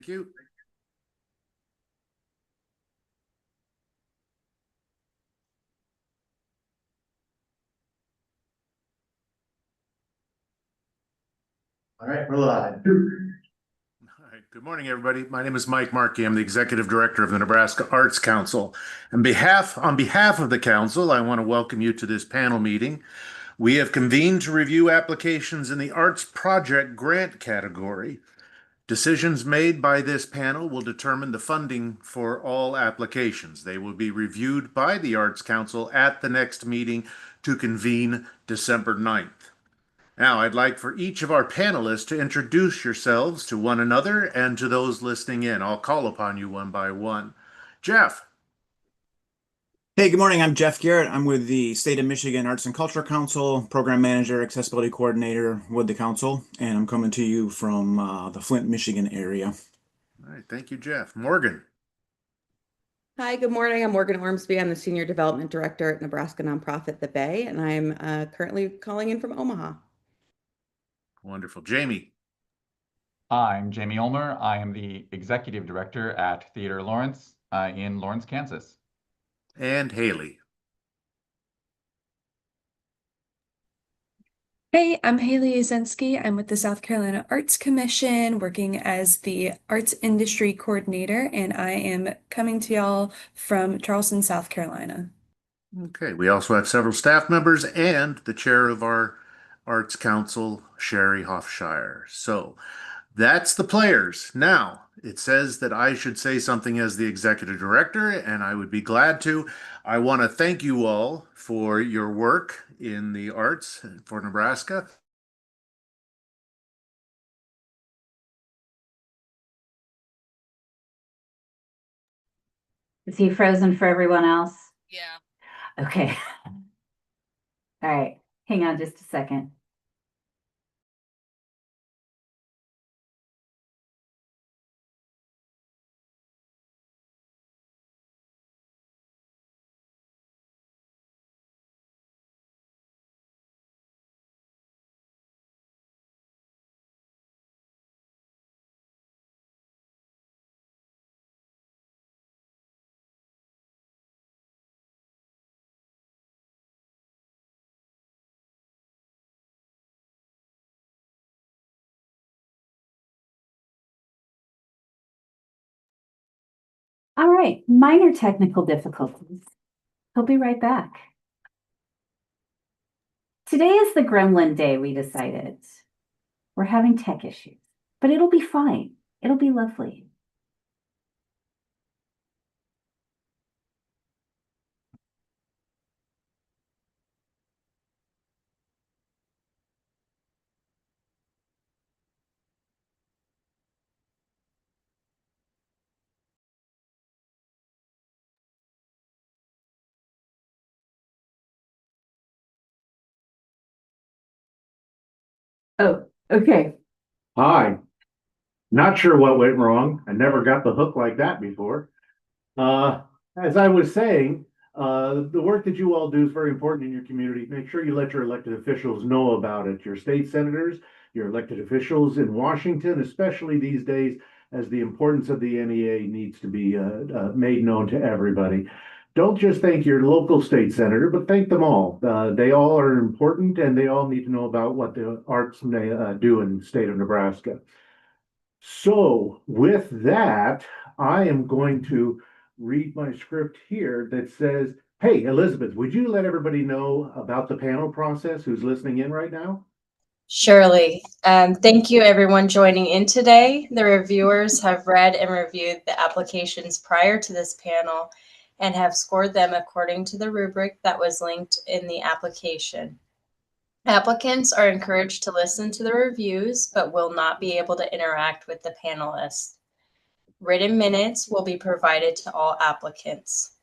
Thank you. All right, we're live. All right. Good morning, everybody. My name is Mike Markey. I'm the Executive Director of the Nebraska Arts Council. On behalf of the Council, I want to welcome you to this panel meeting. We have convened to review applications in the Arts Project Grant category. Decisions made by this panel will determine the funding for all applications. They will be reviewed by the Arts Council at the next meeting to convene December 9th. Now, I'd like for each of our panelists to introduce yourselves to one another and to those listening in. I'll call upon you one by one. Jeff. Hey, good morning. I'm Jeff Garrett. I'm with the State of Michigan Arts and Culture Council, Program Manager, Accessibility Coordinator with the Council, and I'm coming to you from the Flint, Michigan area. All right, thank you, Jeff. Morgan. Hi, good morning. I'm Morgan Ormsby. I'm the Senior Development Director at Nebraska Nonprofit The Bay, and I'm currently calling in from Omaha. Wonderful. Jamie. I'm Jamie Ulmer. I am the Executive Director at Theater Lawrence in Lawrence, Kansas. And Haley. Hey, I'm Haley Azensky. I'm with the South Carolina Arts Commission, working as the Arts Industry Coordinator, and I am coming to y'all from Charleston, South Carolina. Okay, we also have several staff members and the chair of our Arts Council, Sherry Hofshire. So that's the players. Now, it says that I should say something as the executive director, and I would be glad to. I want to thank you all for your work in the arts for Nebraska. Is he frozen for everyone else? Yeah. Okay. All right. Hang on just a second. All right, minor technical difficulties. He'll be right back. Today is the Gremlin Day, we decided. We're having tech issues, but it'll be fine. It'll be lovely. Oh, okay. Hi. Not sure what went wrong. I never got the hook like that before. As I was saying, the work that you all do is very important in your community. Make sure you let your elected officials know about it. Your state senators, your elected officials in Washington, especially these days, as the importance of the NEA needs to be made known to everybody. Don't just thank your local state senator, but thank them all. They all are important, and they all need to know about what the arts may do in the state of Nebraska. So with that, I am going to read my script here that says, hey, Elizabeth, would you let everybody know about the panel process who's listening in right now? Surely. Thank you, everyone joining in today. The reviewers have read and reviewed the applications prior to this panel and have scored them according to the rubric that was linked in the application. Applicants are encouraged to listen to the reviews, but will not be able to interact with the panelists. Written minutes will be provided to all applicants.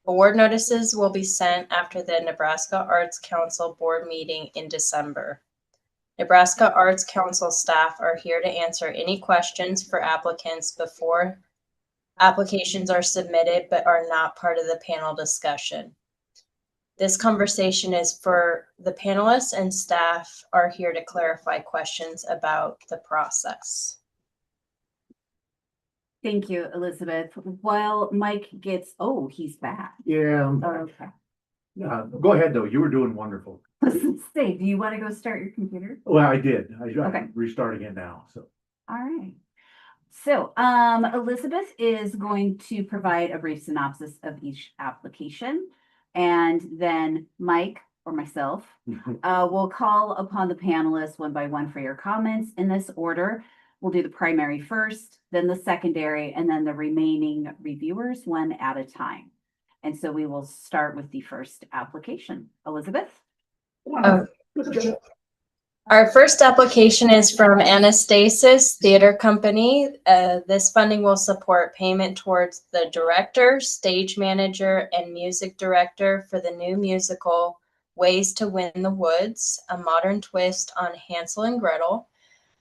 Award notices will be sent after the Nebraska Arts Council board meeting in December. Nebraska Arts Council staff are here to answer any questions for applicants before applications are submitted, but are not part of the panel discussion. This conversation is for the panelists, and staff are here to clarify questions about the process. Thank you, Elizabeth. While Mike gets, oh, he's back. Yeah, Okay. go ahead though. You were doing wonderful. Let's say, do you want to go start your computer? Well, I did. Okay. I'm restarting it now, so. All right. So, Elizabeth is going to provide a brief synopsis of each application. And then Mike or myself will call upon the panelists one by one for your comments in this order. We'll do the primary first, then the secondary, and then the remaining reviewers one at a time. And so we will start with the first application. Elizabeth? Oh. Our first application is from Anastasis Theater Company. This funding will support payment towards the director, stage manager, and music director for the new musical Ways to Win the Woods, a modern twist on Hansel and Gretel.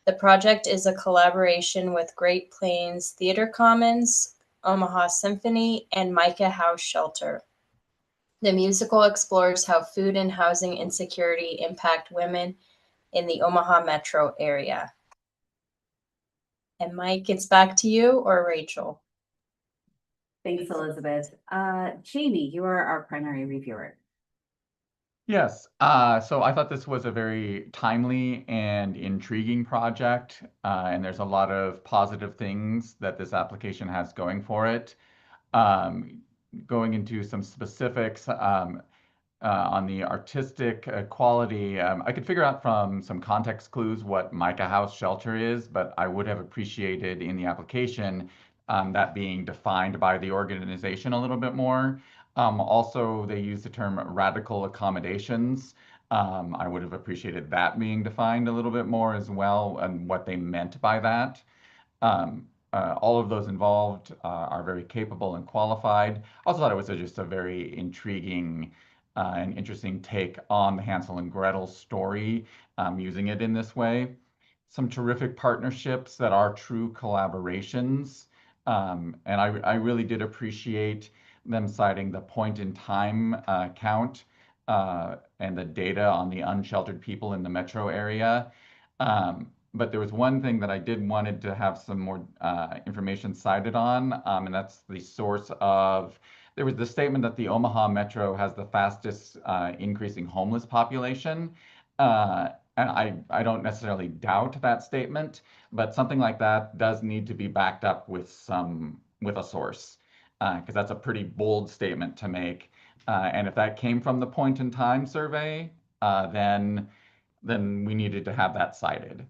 The project is a collaboration with Great Plains Theater Commons, Omaha Symphony, and Micah House Shelter. The musical explores how food and housing insecurity impact women in the Omaha metro area. And Mike, it's back to you or Rachel. Thanks, Elizabeth. Jamie, you are our primary reviewer. Yes, so I thought this was a very timely and intriguing project, and there's a lot of positive things that this application has going for it. Going into some specifics, on the artistic quality, I could figure out from some context clues what Micah House Shelter is, but I would have appreciated in the application that being defined by the organization a little bit more. Also, they use the term radical accommodations. I would have appreciated that being defined a little bit more as well and what they meant by that. All of those involved are very capable and qualified. I also thought it was just a very intriguing and interesting take on the Hansel and Gretel story, using it in this way. Some terrific partnerships that are true collaborations. And I really did appreciate them citing the point in time count and the data on the unsheltered people in the metro area. But there was one thing that I did wanted to have some more information cited on, and that's the source of. There was the statement that the Omaha Metro has the fastest increasing homeless population. And I don't necessarily doubt that statement, but something like that does need to be backed up with a source, because that's a pretty bold statement to make. And if that came from the point in time survey, then we needed to have that cited.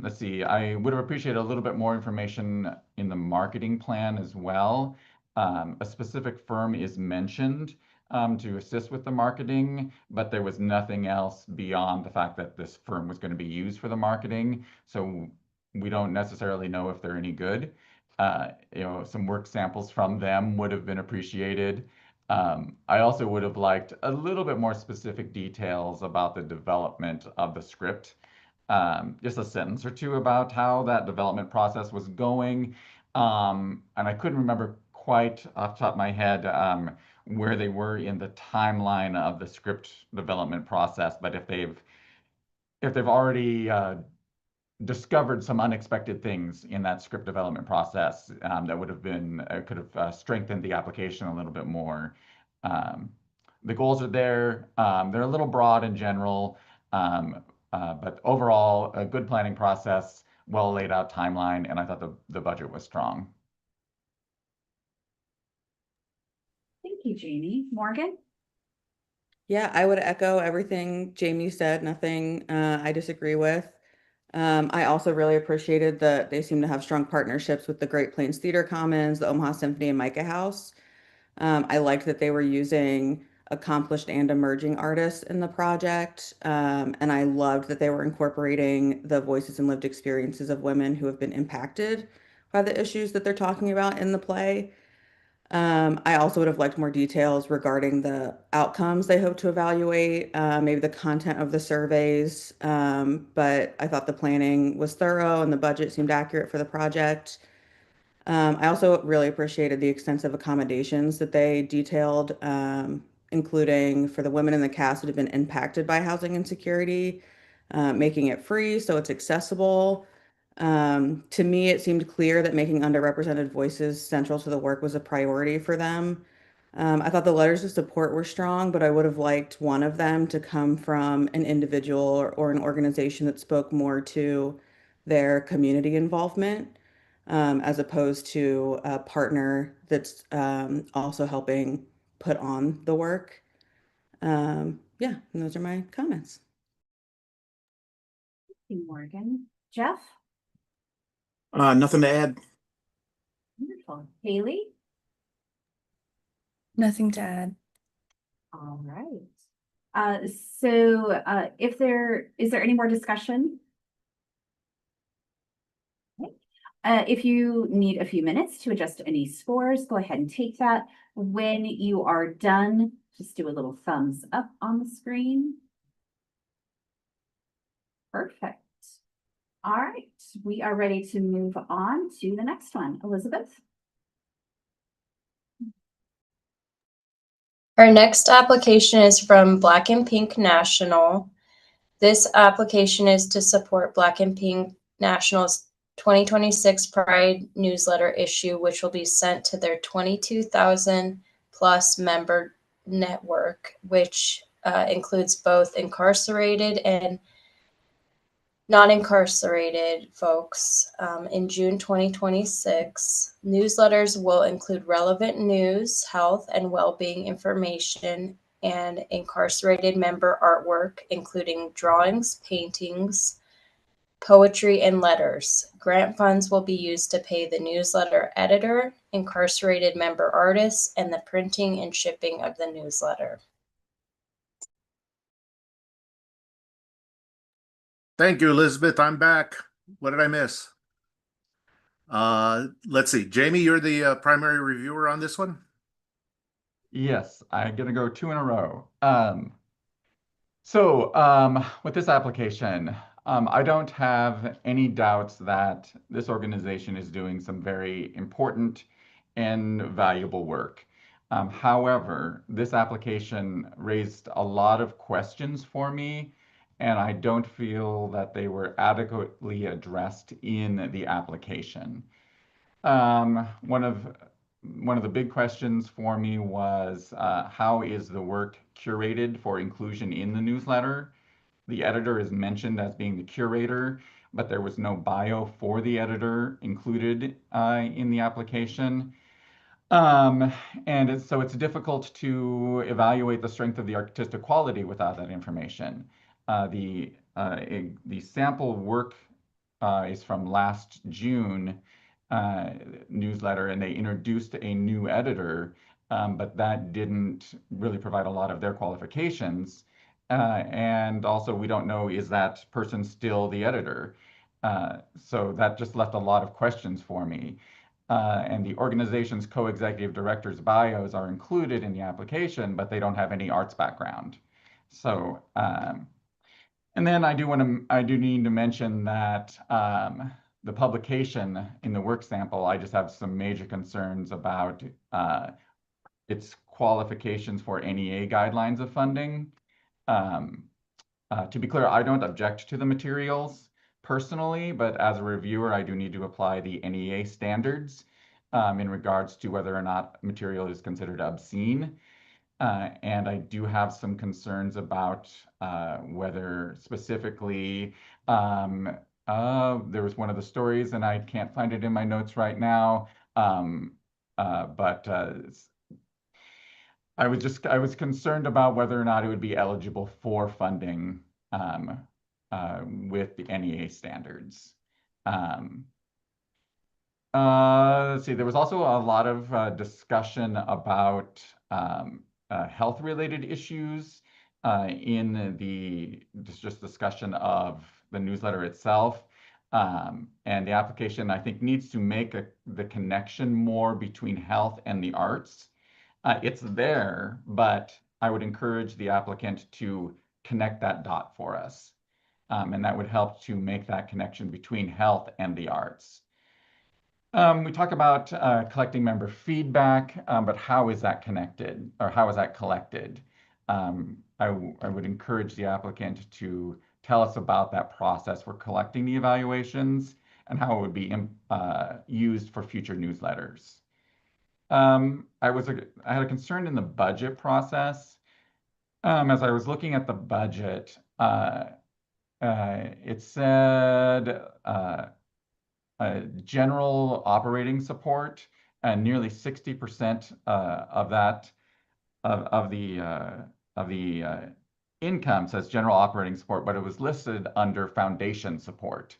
Let's see, I would have appreciated a little bit more information in the marketing plan as well. A specific firm is mentioned to assist with the marketing, but there was nothing else beyond the fact that this firm was going to be used for the marketing. So we don't necessarily know if they're any good. Some work samples from them would have been appreciated. I also would have liked a little bit more specific details about the development of the script. Just a sentence or two about how that development process was going. And I couldn't remember quite off the top of my head where they were in the timeline of the script development process, but if they've already discovered some unexpected things in that script development process that would have been could have strengthened the application a little bit more. The goals are there. They're a little broad in general, but overall, a good planning process, well laid out timeline, and I thought the budget was strong. Thank you, Jamie. Morgan? Yeah, I would echo everything Jamie said, nothing I disagree with. I also really appreciated that they seem to have strong partnerships with the Great Plains Theater Commons, the Omaha Symphony, and Micah House. I liked that they were using accomplished and emerging artists in the project. And I loved that they were incorporating the voices and lived experiences of women who have been impacted by the issues that they're talking about in the play. I also would have liked more details regarding the outcomes they hope to evaluate, maybe the content of the surveys. But I thought the planning was thorough and the budget seemed accurate for the project. I also really appreciated the extensive accommodations that they detailed, including for the women in the cast that have been impacted by housing insecurity, making it free so it's accessible. To me, it seemed clear that making underrepresented voices central to the work was a priority for them. I thought the letters of support were strong, but I would have liked one of them to come from an individual or an organization that spoke more to their community involvement, as opposed to a partner that's also helping put on the work. Yeah, and those are my comments. Thank you, Morgan. Jeff? Nothing to add. Wonderful. Haley? Nothing to add. All right. If is there any more discussion? Okay. If you need a few minutes to adjust any scores, go ahead and take that. When you are done, just do a little thumbs up on the screen. Perfect. All right, we are ready to move on to the next one. Elizabeth? Our next application is from Black and Pink National. This application is to support Black and Pink National's 2026 Pride newsletter issue, which will be sent to their 22,000 plus member network, which includes both incarcerated and non-incarcerated folks. In June 2026, newsletters will include relevant news, health, and well-being information, and incarcerated member artwork, including drawings, paintings, poetry, and letters. Grant funds will be used to pay the newsletter editor, incarcerated member artists, and the printing and shipping of the newsletter. Thank you, Elizabeth. I'm back. What did I miss? Let's see. Jamie, you're the primary reviewer on this one? Yes, I'm gonna go 2 in a row. With this application, I don't have any doubts that this organization is doing some very important and valuable work. However, this application raised a lot of questions for me, and I don't feel that they were adequately addressed in the application. One of the big questions for me was how is the work curated for inclusion in the newsletter? The editor is mentioned as being the curator, but there was no bio for the editor included in the application. So it's difficult to evaluate the strength of the artistic quality without that information. The sample work is from last June newsletter, and they introduced a new editor, but that didn't really provide a lot of their qualifications. And also, we don't know, is that person still the editor? So that just left a lot of questions for me. And the organization's co-executive directors' bios are included in the application, but they don't have any arts background. So, and then I do need to mention that the publication in the work sample, I just have some major concerns about its qualifications for NEA guidelines of funding. To be clear, I don't object to the materials personally, but as a reviewer, I do need to apply the NEA standards in regards to whether or not material is considered obscene. And I do have some concerns about whether specifically, there was one of the stories, and I can't find it in my notes right now, but I was concerned about whether or not it would be eligible for funding with the NEA standards. Let's see, there was also a lot of discussion about health-related issues in the just discussion of the newsletter itself. And the application, I think, needs to make the connection more between health and the arts. It's there, but I would encourage the applicant to connect that dot for us. And that would help to make that connection between health and the arts. We talk about collecting member feedback, but how is that connected, or how is that collected? I would encourage the applicant to tell us about that process for collecting the evaluations, and how it would be used for future newsletters. I had a concern in the budget process. As I was looking at the budget, it said general operating support, and nearly 60% of that of the income says general operating support, but it was listed under foundation support.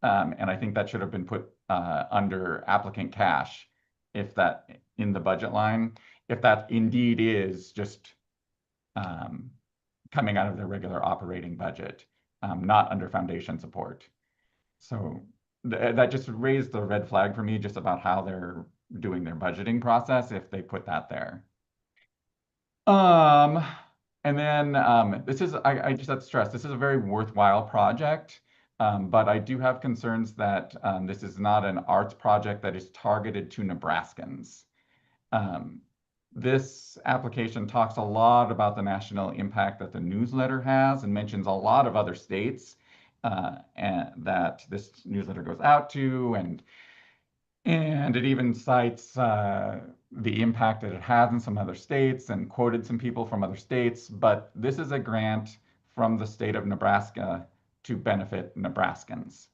And I think that should have been put under applicant cash if that in the budget line, if that indeed is just coming out of their regular operating budget, not under foundation support. So that just raised the red flag for me just about how they're doing their budgeting process if they put that there. And then I just have to stress, this is a very worthwhile project, but I do have concerns that this is not an arts project that is targeted to Nebraskans. This application talks a lot about the national impact that the newsletter has and mentions a lot of other states and that this newsletter goes out to, and it even cites the impact that it has in some other states and quoted some people from other states. But this is a grant from the state of Nebraska to benefit Nebraskans.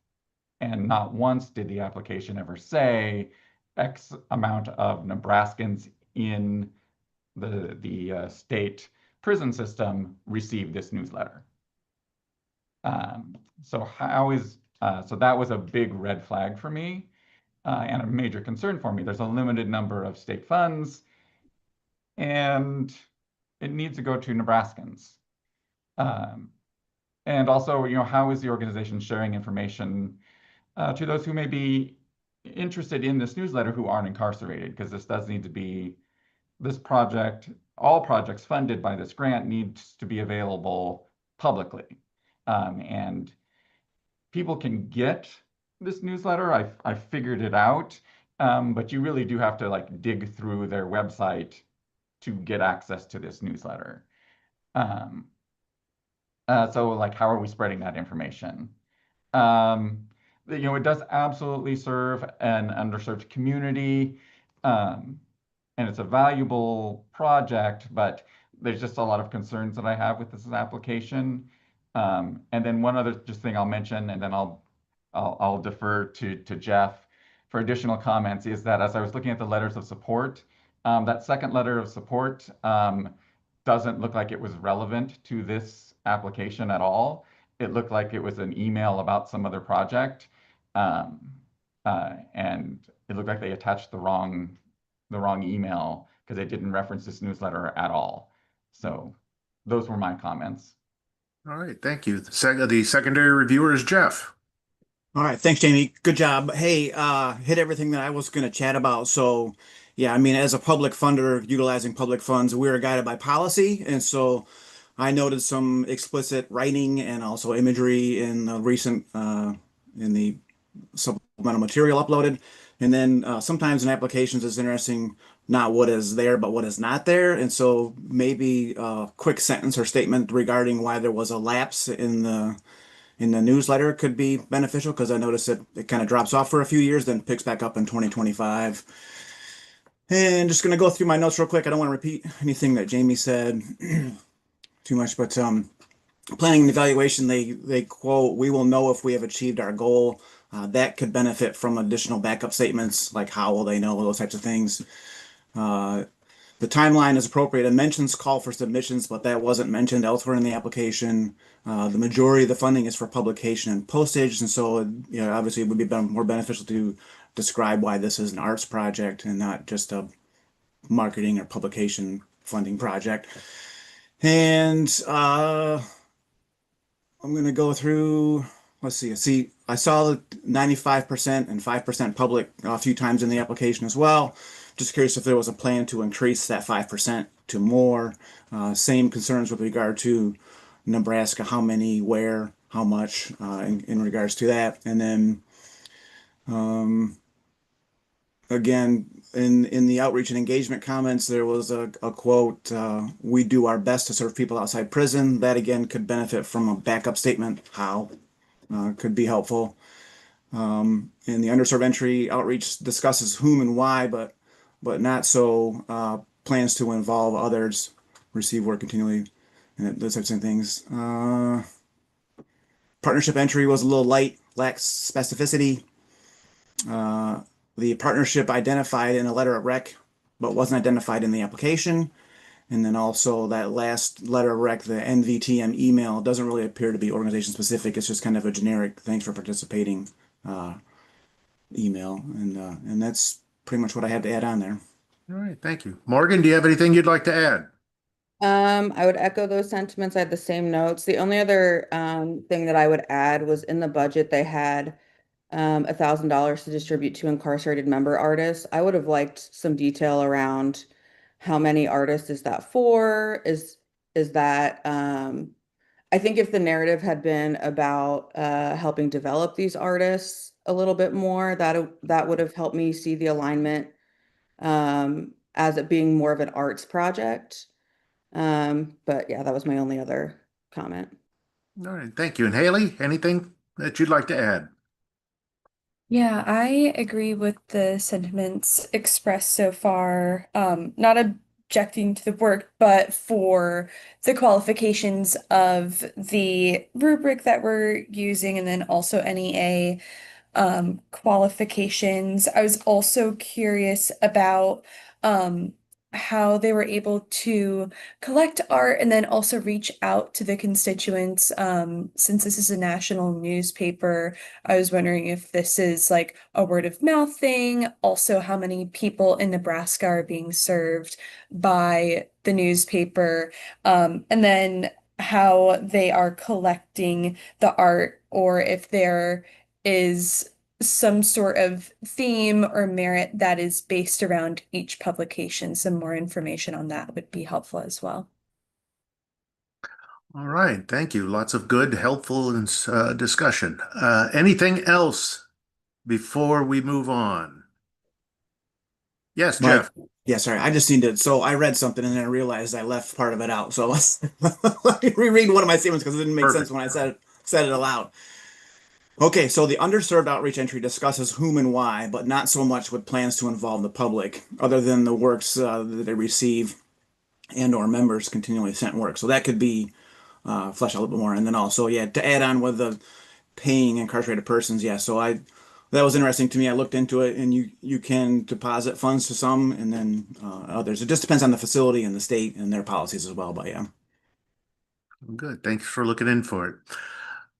And not once did the application ever say X amount of Nebraskans in the state prison system receive this newsletter. So that was a big red flag for me. And a major concern for me. There's a limited number of state funds, and it needs to go to Nebraskans. And also, how is the organization sharing information to those who may be interested in this newsletter who aren't incarcerated? Because this does need to be, this project, all projects funded by this grant needs to be available publicly. And people can get this newsletter. I figured it out, but you really do have to dig through their website to get access to this newsletter. So how are we spreading that information? It does absolutely serve an underserved community, and it's a valuable project, but there's just a lot of concerns that I have with this application. And then one other just thing I'll mention, and then I'll defer to Jeff for additional comments, is that as I was looking at the letters of support, that second letter of support doesn't look like it was relevant to this application at all. It looked like it was an email about some other project, and it looked like they attached the wrong email because it didn't reference this newsletter at all. So those were my comments. All right, thank you. The secondary reviewer is Jeff. All right, thanks, Jamie. Good job. Hey, hit everything that I was going to chat about. So, yeah, I mean, as a public funder utilizing public funds, we're guided by policy, and so I noted some explicit writing and also imagery in the recent in the supplemental material uploaded. And then sometimes in applications, it's interesting not what is there, but what is not there. And so maybe a quick sentence or statement regarding why there was a lapse in the newsletter could be beneficial, because I noticed it kind of drops off for a few years, then picks back up in 2025. And just going to go through my notes real quick. I don't want to repeat anything that Jamie said too much, but planning and evaluation, they quote, "We will know if we have achieved our goal." That could benefit from additional backup statements, like how will they know, those types of things. The timeline is appropriate. It mentions call for submissions, but that wasn't mentioned elsewhere in the application. The majority of the funding is for publication and postage, and so obviously it would be more beneficial to describe why this is an arts project and not just a marketing or publication funding project. And I'm going to go through, let's see. I saw the 95% and 5% public a few times in the application as well. Just curious if there was a plan to increase that 5% to more. Same concerns with regard to Nebraska, how many, where, how much in regards to that. And then again, in the outreach and engagement comments, there was a quote, "We do our best to serve people outside prison." That again could benefit from a backup statement, how could be helpful. And the underserved entry outreach discusses whom and why, but not so plans to involve others, receive work continually, and those types of things. Partnership entry was a little light, lacks specificity. Uh, the partnership identified in a letter of rec, but wasn't identified in the application. And then also that last letter of rec, the NVTM email, doesn't really appear to be organization specific. It's just kind of a generic thanks for participating email. And that's pretty much what I have to add on there. All right, thank you. Morgan, do you have anything you'd like to add? I would echo those sentiments. I had the same notes. The only other thing that I would add was in the budget they had $1,000 to distribute to incarcerated member artists. I would have liked some detail around how many artists is that for? Is that I think if the narrative had been about helping develop these artists a little bit more, that would have helped me see the alignment as it being more of an arts project. But yeah, that was my only other comment. All right, thank you. And Haley, anything that you'd like to add? Yeah, I agree with the sentiments expressed so far. Not objecting to the work, but for the qualifications of the rubric that we're using, and then also NEA qualifications. I was also curious about how they were able to collect art and then also reach out to the constituents. Since this is a national newspaper, I was wondering if this is like a word of mouth thing, also how many people in Nebraska are being served by the newspaper, and then how they are collecting the art, or if there is some sort of theme or merit that is based around each publication. Some more information on that would be helpful as well. All right, thank you. Lots of good, helpful discussion. Anything else before we move on? Yes, Mike, Jeff. yeah, sorry. I just need to. So I read something and then I realized I left part of it out. So let me reread one of my statements because it didn't make sense Perfect. when I said it aloud. Okay, so the underserved outreach entry discusses whom and why, but not so much with plans to involve the public, other than the works that they receive and or members continually sent work. So that could be fleshed out a little bit more. And then also, yeah, to add on with the paying incarcerated persons, yeah. So that was interesting to me. I looked into it, and you can deposit funds to some, and then others. It just depends on the facility and the state and their policies as well. But yeah. Good. Thanks for looking in for it.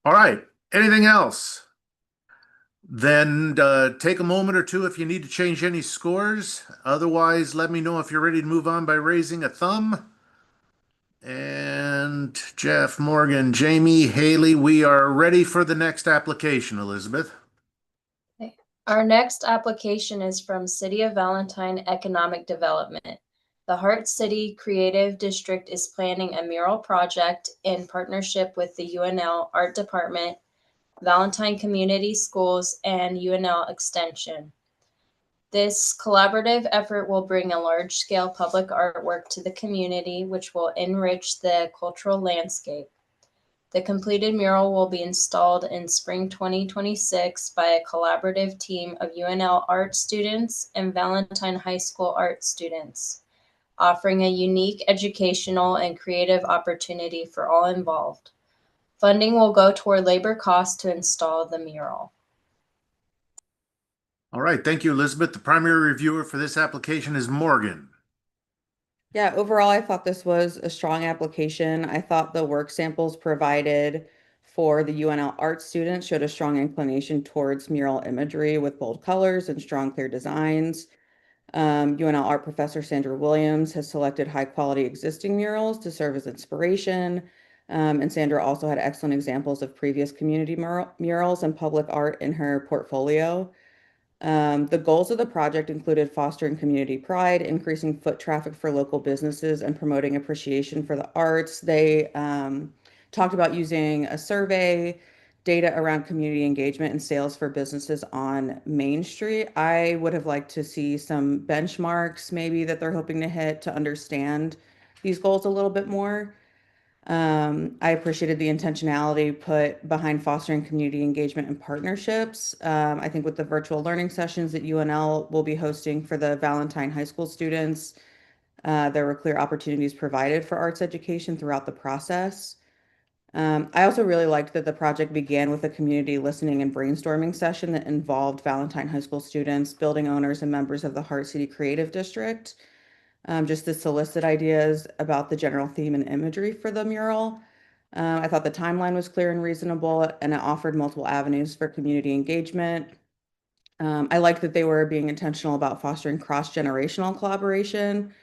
All right. Anything else? Then take a moment or two if you need to change any scores. Otherwise, let me know if you're ready to move on by raising a thumb. And Jeff, Morgan, Jamie, Haley, we are ready for the next application, Elizabeth. Our next application is from City of Valentine Economic Development. The Heart City Creative District is planning a mural project in partnership with the UNL Art Department, Valentine Community Schools, and UNL Extension. This collaborative effort will bring a large-scale public artwork to the community, which will enrich the cultural landscape. The completed mural will be installed in spring 2026 by a collaborative team of UNL art students and Valentine High School art students, offering a unique educational and creative opportunity for all involved. Funding will go toward labor costs to install the mural. All right. Thank you, Elizabeth. The primary reviewer for this application is Morgan. Yeah, overall, I thought this was a strong application. I thought the work samples provided for the UNL art students showed a strong inclination towards mural imagery with bold colors and strong, clear designs. UNL art professor Sandra Williams has selected high quality existing murals to serve as inspiration. And Sandra also had excellent examples of previous community murals and public art in her portfolio. The goals of the project included fostering community pride, increasing foot traffic for local businesses, and promoting appreciation for the arts. They talked about using a survey, data around community engagement and sales for businesses on Main Street. I would have liked to see some benchmarks maybe that they're hoping to hit to understand these goals a little bit more. I appreciated the intentionality put behind fostering community engagement and partnerships. I think with the virtual learning sessions that UNL will be hosting for the Valentine High School students, there were clear opportunities provided for arts education throughout the process. I also really liked that the project began with a community listening and brainstorming session that involved Valentine High School students, building owners, and members of the Heart City Creative District, just to solicit ideas about the general theme and imagery for the mural. I thought the timeline was clear and reasonable, and it offered multiple avenues for community engagement. I liked that they were being intentional about fostering cross-generational collaboration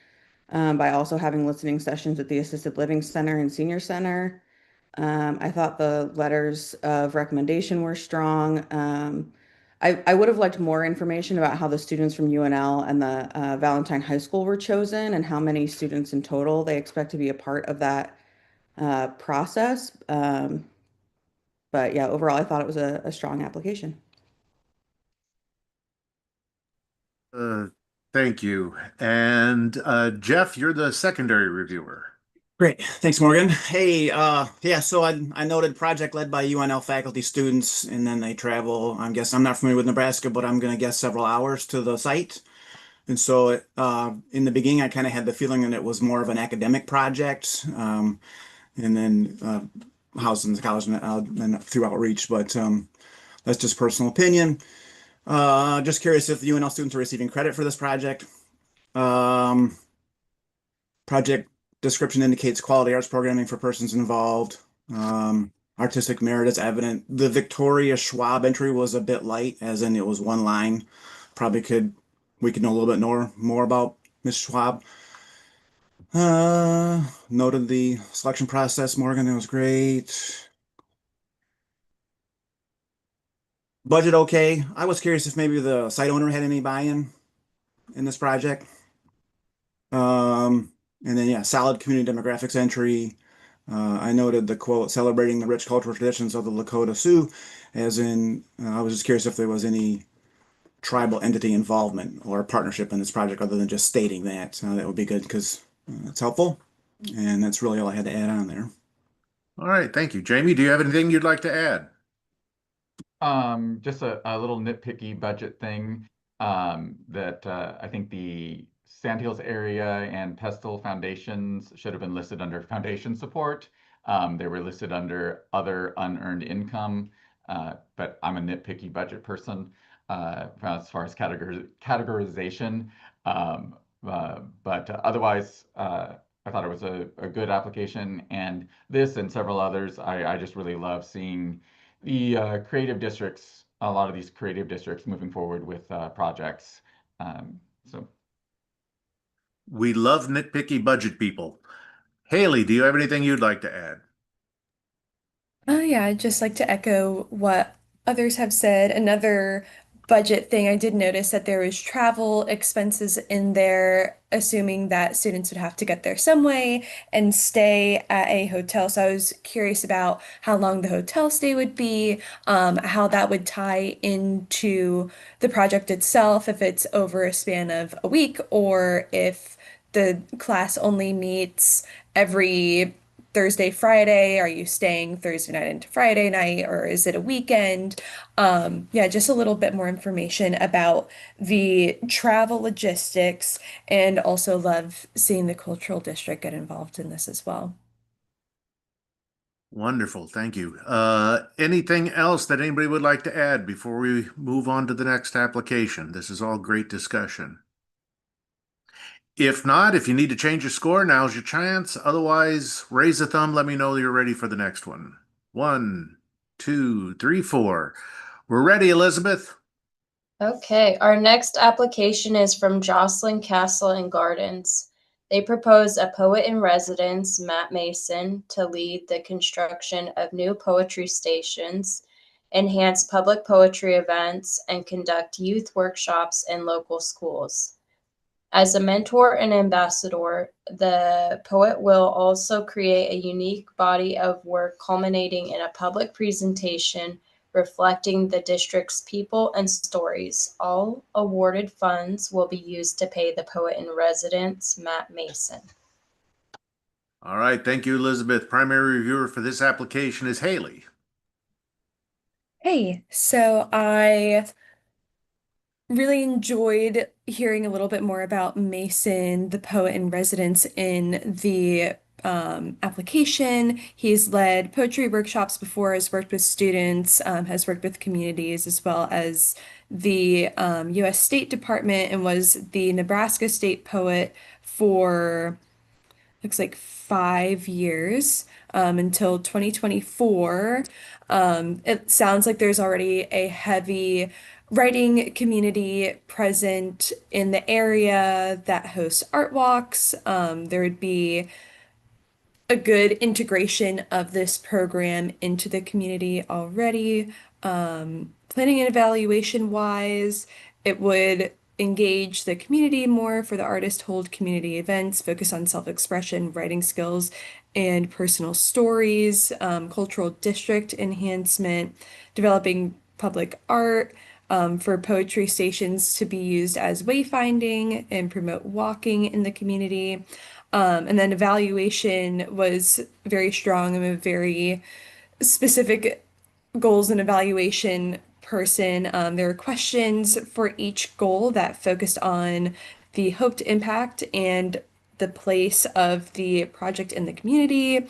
by also having listening sessions at the Assisted Living Center and Senior Center. I thought the letters of recommendation were strong. I would have liked more information about how the students from UNL and the Valentine High School were chosen and how many students in total they expect to be a part of that process. But yeah, overall, I thought it was a strong application. Uh, Thank you. And Jeff, you're the secondary reviewer. Great. Thanks, Morgan. Hey, yeah, so I noted project led by UNL faculty students, and then they travel, I guess I'm not familiar with Nebraska, but I'm going to guess several hours to the site. And so in the beginning, I kind of had the feeling that it was more of an academic project, and then housed in the college and through outreach, but that's just personal opinion. Just curious if the UNL students are receiving credit for this project. Um, Project description indicates quality arts programming for persons involved. Artistic merit is evident. The Victoria Schwab entry was a bit light, as in it was one line. We could know a little bit more about Miss Schwab. Noted the selection process, Morgan. It was great. Budget okay. I was curious if maybe the site owner had any buy-in in this project. And then yeah, solid community demographics entry. I noted the quote celebrating the rich cultural traditions of the Lakota Sioux, as in I was just curious if there was any tribal entity involvement or partnership in this project other than just stating that. That would be good because it's helpful. And that's really all I had to add on there. All right, thank you. Jamie, do you have anything you'd like to add? Just a little nitpicky budget thing, that I think the Sandhills area and Pestle foundations should have been listed under foundation support. They were listed under other unearned income, but I'm a nitpicky budget person as far as categorization. But otherwise, I thought it was a good application, and this and several others, I just really love seeing the creative districts, a lot of these creative districts moving forward with projects. So We love nitpicky budget people. Haley, do you have anything you'd like to add? Oh, yeah, I'd just like to echo what others have said. Another budget thing, I did notice that there was travel expenses in there, assuming that students would have to get there some way and stay at a hotel. So I was curious about how long the hotel stay would be, how that would tie into the project itself, if it's over a span of a week, or if the class only meets every Thursday, Friday? Are you staying Thursday night into Friday night, or is it a weekend? Yeah, just a little bit more information about the travel logistics, and also love seeing the cultural district get involved in this as well. Wonderful, thank you. Anything else that anybody would like to add before we move on to the next application? This is all great discussion. If not, if you need to change your score, now's your chance. Otherwise, raise a thumb. Let me know you're ready for the next one. 1, 2, 3, 4. We're ready, Elizabeth. Okay, our next application is from Jocelyn Castle and Gardens. They propose a poet in residence, Matt Mason, to lead the construction of new poetry stations, enhance public poetry events, and conduct youth workshops in local schools. As a mentor and ambassador, the poet will also create a unique body of work culminating in a public presentation reflecting the district's people and stories. All awarded funds will be used to pay the poet in residence, Matt Mason. All right, thank you, Elizabeth. Primary reviewer for this application is Haley. Hey, so I really enjoyed hearing a little bit more about Mason, the poet in residence, in the application. He's led poetry workshops before, has worked with students, has worked with communities, as well as the U.S. State Department, and was the Nebraska State Poet for looks like 5 years until 2024. It sounds like there's already a heavy writing community present in the area that hosts art walks. There would be a good integration of this program into the community already. Planning and evaluation wise, it would engage the community more for the artist hold community events, focus on self-expression, writing skills, and personal stories, cultural district enhancement, developing public art, for poetry stations to be used as wayfinding and promote walking in the community. And then evaluation was very strong. I'm a very specific goals and evaluation person. There were questions for each goal that focused on the hoped impact and the place of the project in the community,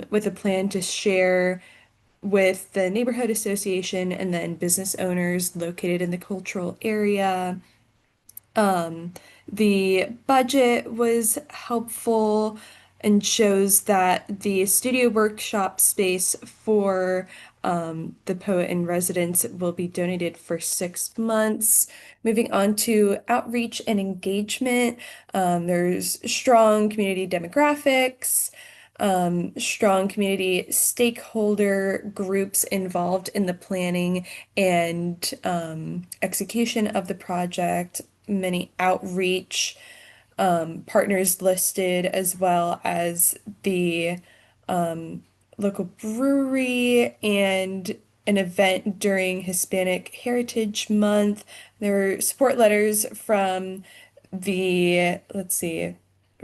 with a plan to share with the neighborhood association and then business owners located in the cultural area. Um, the budget was helpful and shows that the studio workshop space for the poet in residence will be donated for 6 months. Moving on to outreach and engagement, there's strong community demographics, strong community stakeholder groups involved in the planning and execution of the project, many outreach partners listed, as well as the local brewery and an event during Hispanic Heritage Month. There were support letters from let's see,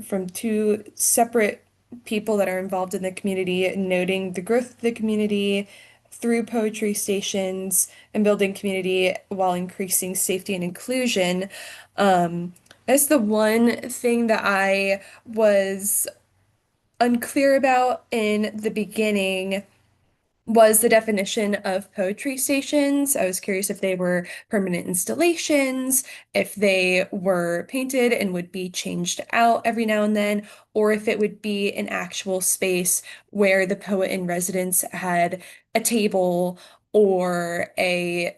from two separate people that are involved in the community, noting the growth of the community through poetry stations and building community while increasing safety and inclusion. That's the one thing that I was unclear about in the beginning was the definition of poetry stations. I was curious if they were permanent installations, if they were painted and would be changed out every now and then, or if it would be an actual space where the poet in residence had a table or a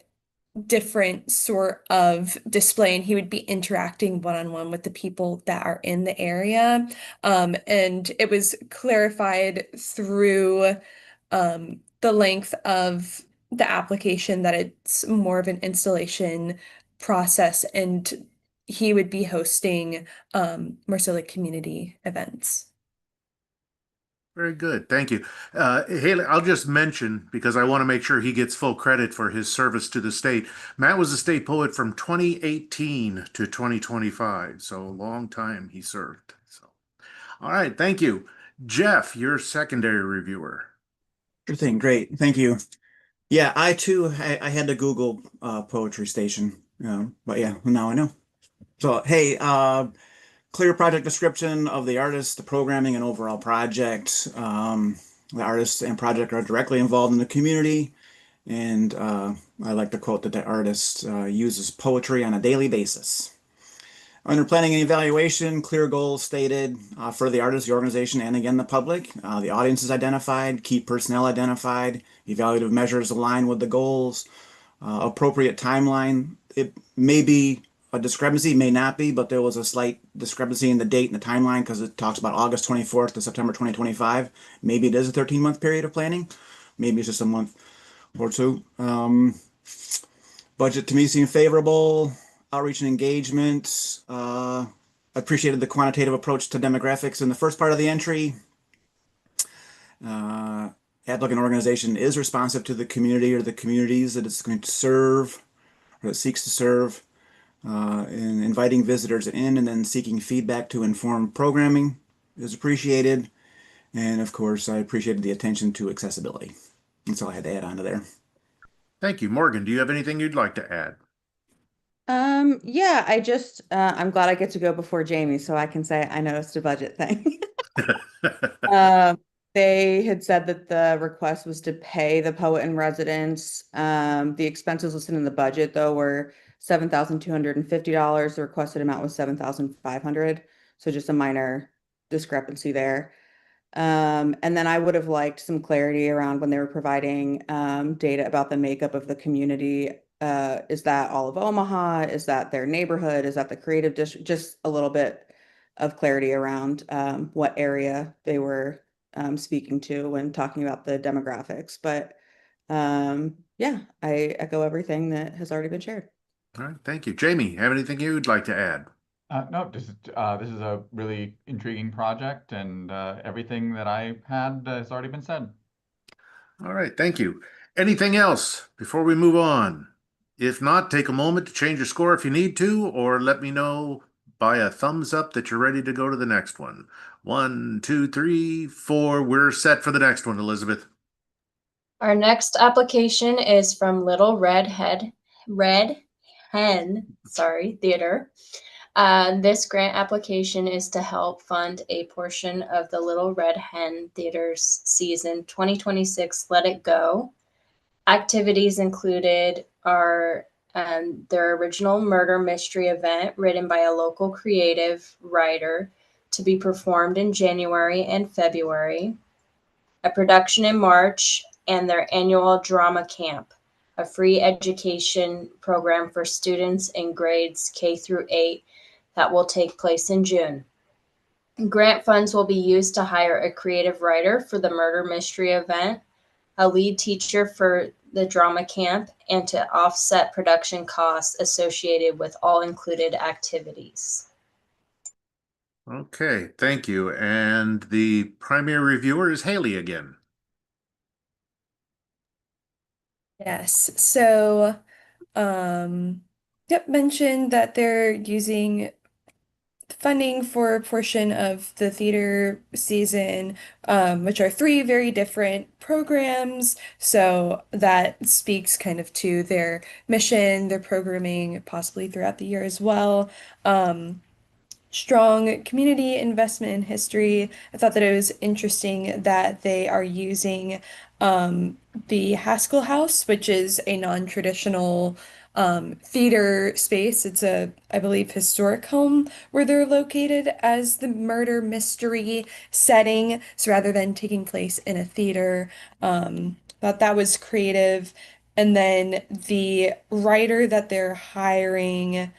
different sort of display, and he would be interacting one-on-one with the people that are in the area. And it was clarified through the length of the application that it's more of an installation process, and he would be hosting more so like community events. Very good. Thank you. Haley, I'll just mention, because I want to make sure he gets full credit for his service to the state. Matt was a state poet from 2018 to 2025, so a long time he served. So, all right, thank you. Jeff, your secondary reviewer. Sure thing. Great. Thank you. Yeah, I too, I had to Google poetry station. But yeah, now I know. So, hey, clear project description of the artist, the programming, and overall project. The artist and project are directly involved in the community. And I like to quote that the artist uses poetry on a daily basis. Under planning and evaluation, clear goals stated for the artist, the organization, and again, the public. The audience is identified, key personnel identified, evaluative measures align with the goals, appropriate timeline. It may be a discrepancy, may not be, but there was a slight discrepancy in the date and the timeline because it talks about August 24th to September 2025. Maybe it is a 13-month period of planning. Maybe it's just a month or two. Budget to me seemed favorable. Outreach and engagement. Appreciated the quantitative approach to demographics in the first part of the entry. Applicant organization is responsive to the community or the communities that it's going to serve or it seeks to serve, and inviting visitors in and then seeking feedback to inform programming is appreciated. And of course, I appreciated the attention to accessibility. That's all I had to add on to there. Thank you. Morgan, do you have anything you'd like to add? Yeah, I just I'm glad I get to go before Jamie so I can say I noticed a budget thing. Um, they had said that the request was to pay the poet in residence. The expenses listed in the budget though were $7,250. The requested amount was 7,500. So just a minor discrepancy there. And then I would have liked some clarity around when they were providing data about the makeup of the community. Is that all of Omaha? Is that their neighborhood? Is that the creative district? Just a little bit of clarity around what area they were speaking to when talking about the demographics. But yeah, I echo everything that has already been shared. All right, thank you. Jamie, have anything you'd like to add? No, this is a really intriguing project, and everything that I had has already been said. All right, thank you. Anything else before we move on? If not, take a moment to change your score if you need to, or let me know by a thumbs up that you're ready to go to the next one. 1, 2, 3, 4. We're set for the next one, Elizabeth. Our next application is from Red Hen, Theater. This grant application is to help fund a portion of the Little Red Hen Theater's season 2026 Let It Go. Activities included are their original murder mystery event written by a local creative writer to be performed in January and February, a production in March, and their annual drama camp, a free education program for students in grades K through 8 that will take place in June. Grant funds will be used to hire a creative writer for the murder mystery event, a lead teacher for the drama camp, and to offset production costs associated with all included activities. Okay, thank you. And the primary reviewer is Haley again. Yes. So, yep, mentioned that they're using funding for a portion of the theater season, which are three very different programs. So that speaks kind of to their mission, their programming, possibly throughout the year as well. Strong community investment in history. I thought that it was interesting that they are using the Haskell House, which is a non-traditional theater space. It's a, I believe, historic home where they're located as the murder mystery setting. So rather than taking place in a theater, thought that was creative. And then the writer that they're hiring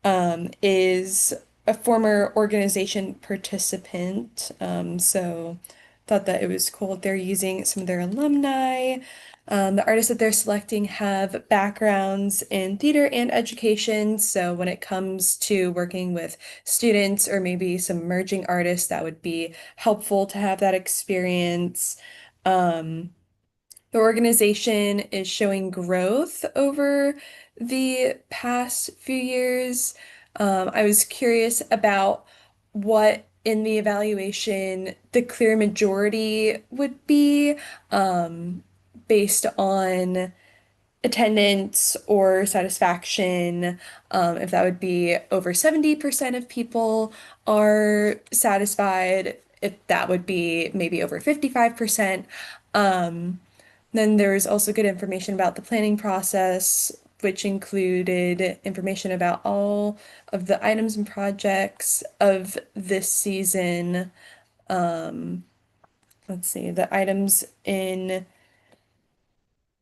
is a former organization participant. So thought that it was cool. They're using some of their alumni. The artists that they're selecting have backgrounds in theater and education. So when it comes to working with students or maybe some emerging artists, that would be helpful to have that experience. Um, the organization is showing growth over the past few years. I was curious about what in the evaluation the clear majority would be based on attendance or satisfaction, if that would be over 70% of people are satisfied, if that would be maybe over 55%. Then there's also good information about the planning process, which included information about all of the items and projects of this season. Um, let's see, the items in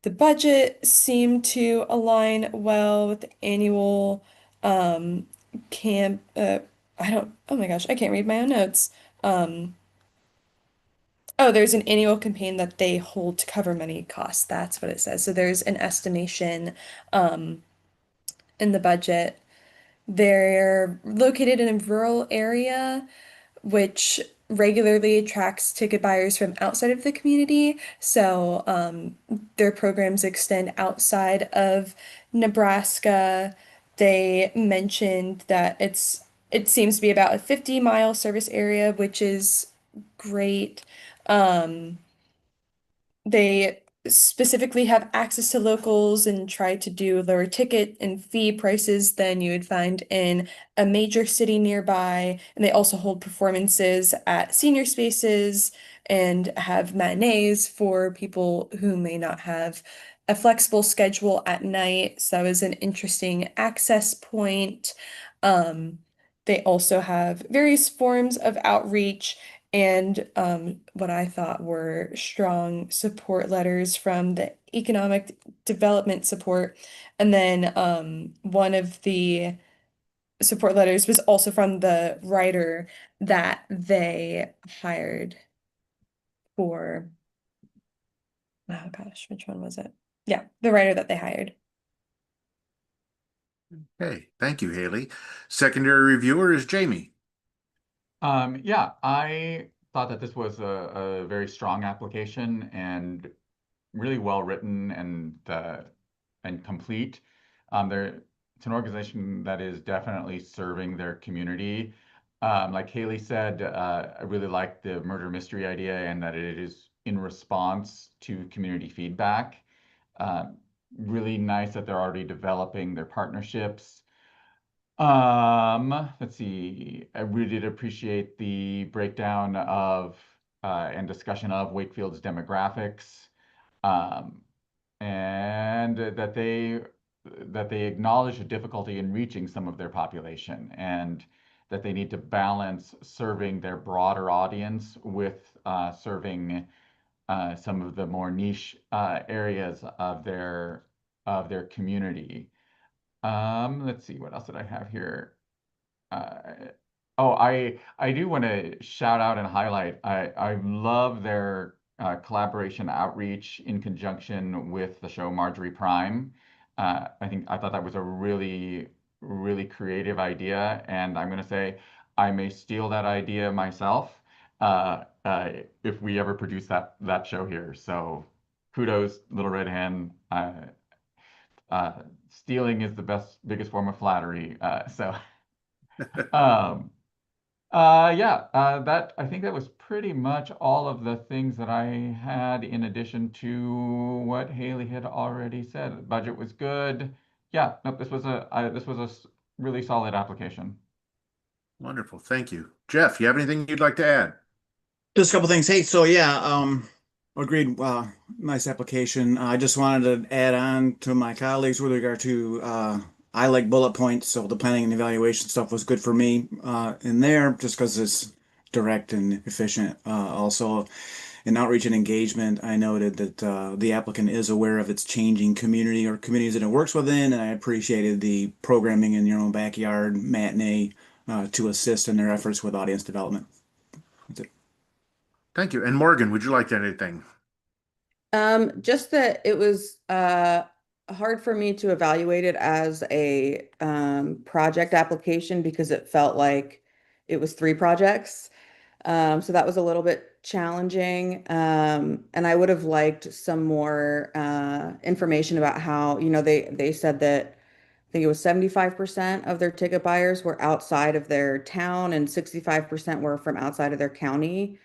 the budget seem to align well with the annual um, camp. Oh my gosh, I can't read my own notes. Um, Oh, there's an annual campaign that they hold to cover money costs. That's what it says. So there's an estimation um, in the budget. They're located in a rural area, which regularly attracts ticket buyers from outside of the community. So their programs extend outside of Nebraska. They mentioned that it seems to be about a 50-mile service area, which is great. They specifically have access to locals and try to do lower ticket and fee prices than you would find in a major city nearby. And they also hold performances at senior spaces and have matinees for people who may not have a flexible schedule at night. So that was an interesting access point. They also have various forms of outreach and what I thought were strong support letters from the economic development support. And then one of the support letters was also from the writer that they hired for, oh gosh, which one was it? Yeah, the writer that they hired. Okay, thank you, Haley. Secondary reviewer is Jamie. Yeah, I thought that this was a very strong application and really well written and complete. It's an organization that is definitely serving their community. Like Haley said, I really like the murder mystery idea and that it is in response to community feedback. Really nice that they're already developing their partnerships. Let's see. I really did appreciate the breakdown of and discussion of Wakefield's demographics, um, and that they acknowledge the difficulty in reaching some of their population, and that they need to balance serving their broader audience with serving some of the more niche areas of their community. Let's see, what else did I have here? Uh, I do want to shout out and highlight. I love their collaboration outreach in conjunction with the show Marjorie Prime. I thought that was a really creative idea, and I'm going to say I may steal that idea myself if we ever produce that show here. So kudos, Little Red Hen. Uh, Stealing is the biggest form of flattery. Um, yeah, that I think that was pretty much all of the things that I had in addition to what Haley had already said. The budget was good. Yeah, nope, this was a really solid application. Wonderful, thank you. Jeff, you have anything you'd like to add? Just a couple things. Hey, so yeah, agreed. Nice application. I just wanted to add on to my colleagues with regard to I like bullet points, so the planning and evaluation stuff was good for me in there, just because it's direct and efficient. Also, in outreach and engagement, I noted that the applicant is aware of its changing community or communities that it works within, and I appreciated the programming in your own backyard matinee to assist in their efforts with audience development. That's it. Thank you. And Morgan, would you like to add anything? Just that it was hard for me to evaluate it as a project application because it felt like it was three projects. So that was a little bit challenging. And I would have liked some more information about how, they said that I think it was 75% of their ticket buyers were outside of their town and 65% were from outside of their county.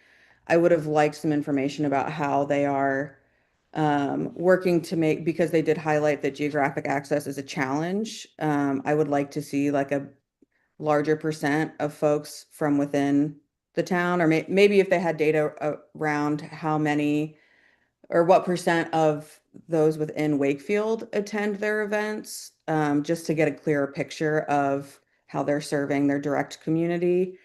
I would have liked some information about how they are working to make, because they did highlight that geographic access is a challenge. I would like to see like a larger percent of folks from within the town, or maybe if they had data around how many or what percent of those within Wakefield attend their events, just to get a clearer picture of how they're serving their direct community.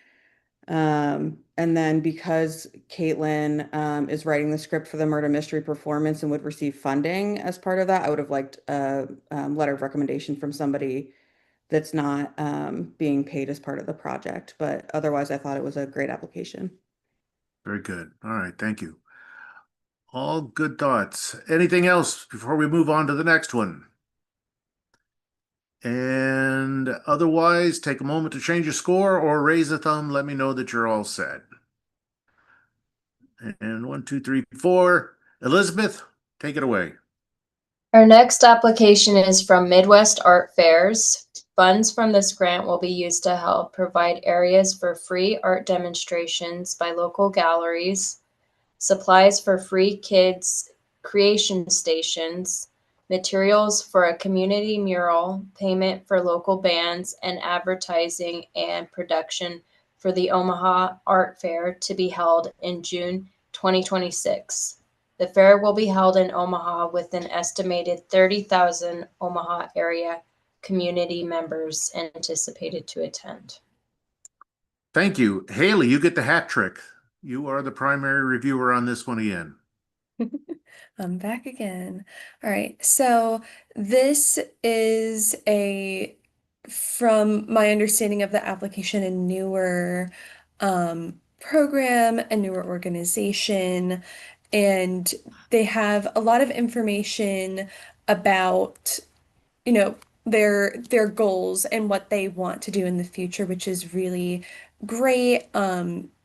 And then because Caitlin is writing the script for the murder mystery performance and would receive funding as part of that, I would have liked a letter of recommendation from somebody that's not being paid as part of the project. But otherwise, I thought it was a great application. Very good. All right, thank you. All good thoughts. Anything else before we move on to the next one? And otherwise, take a moment to change your score or raise a thumb. Let me know that you're all set. And 1, 2, 3, 4. Elizabeth, take it away. Our next application is from Midwest Art Fairs. Funds from this grant will be used to help provide areas for free art demonstrations by local galleries, supplies for free kids creation stations, materials for a community mural, payment for local bands, and advertising and production for the Omaha Art Fair to be held in June 2026. The fair will be held in Omaha with an estimated 30,000 Omaha area community members anticipated to attend. Thank you. Haley, you get the hat trick. You are the primary reviewer on this one again. I'm back again. All right, so this is from my understanding of the application, a newer program, a newer organization, and they have a lot of information about their goals and what they want to do in the future, which is really great.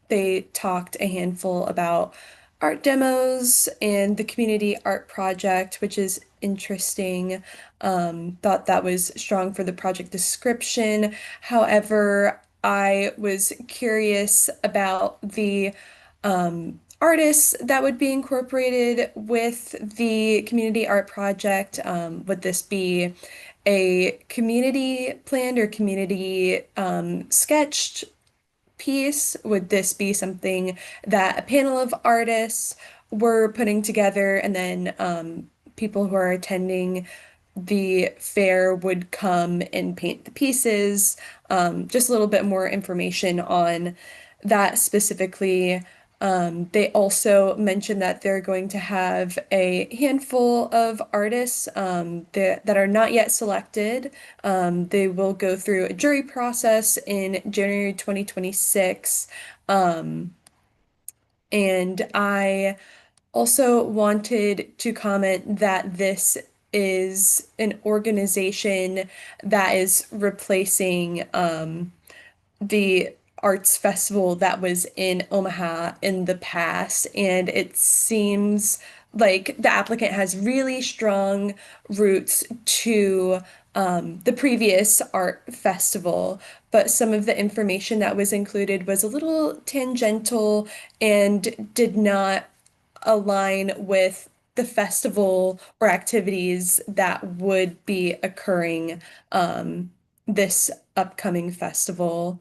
They talked a handful about art demos and the community art project, which is interesting. Thought that was strong for the project description. However, I was curious about the artists that would be incorporated with the community art project. Would this be a community planned or community sketched piece? Would this be something that a panel of artists were putting together and then people who are attending the fair would come and paint the pieces? Just a little bit more information on that specifically. They also mentioned that they're going to have a handful of artists that are not yet selected. They will go through a jury process in January 2026. And I also wanted to comment that this is an organization that is replacing the arts festival that was in Omaha in the past, and it seems like the applicant has really strong roots to the previous art festival, but some of the information that was included was a little tangential and did not align with the festival or activities that would be occurring this upcoming festival.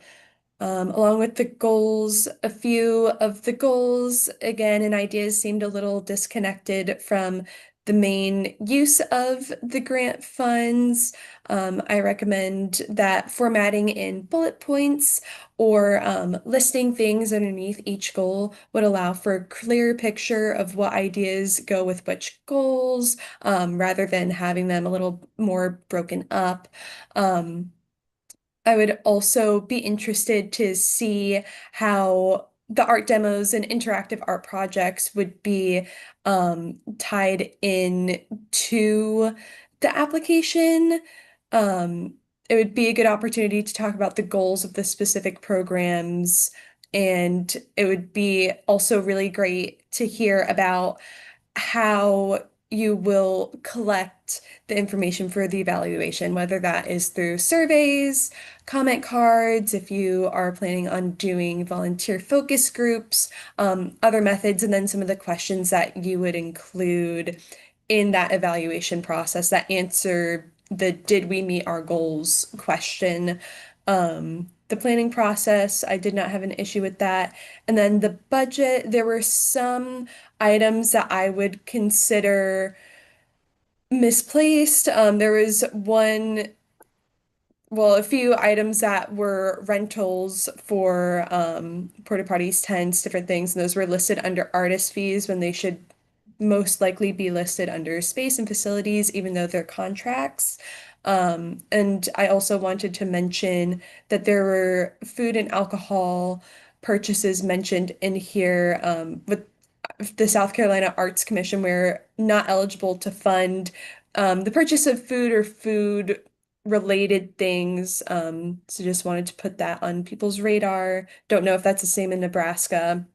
Along with the goals, a few of the goals, again, and ideas seemed a little disconnected from the main use of the grant funds. I recommend that formatting in bullet points or listing things underneath each goal would allow for a clear picture of what ideas go with which goals, rather than having them a little more broken up. I would also be interested to see how the art demos and interactive art projects would be tied in to the application. It would be a good opportunity to talk about the goals of the specific programs, and it would be also really great to hear about how you will collect the information for the evaluation, whether that is through surveys, comment cards, if you are planning on doing volunteer focus groups, other methods, and then some of the questions that you would include in that evaluation process that answer the did we meet our goals question. The planning process, I did not have an issue with that. And then the budget, there were some items that I would consider misplaced. There was a few items that were rentals for porta potties, tents, different things, and those were listed under artist fees when they should most likely be listed under space and facilities, even though they're contracts. And I also wanted to mention that there were food and alcohol purchases mentioned in here, with the South Carolina Arts Commission. We're not eligible to fund the purchase of food or food related things. So just wanted to put that on people's radar. Don't know if that's the same in Nebraska.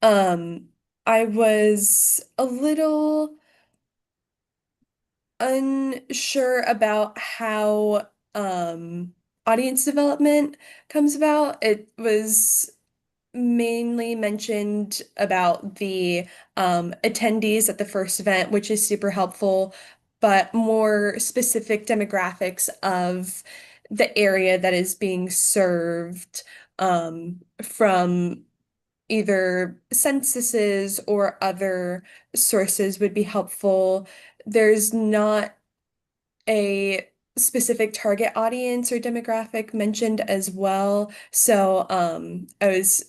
Um, I was a little unsure about how audience development comes about. It was mainly mentioned about the attendees at the first event, which is super helpful, but more specific demographics of the area that is being served from either censuses or other sources would be helpful. There's not a specific target audience or demographic mentioned as well. So I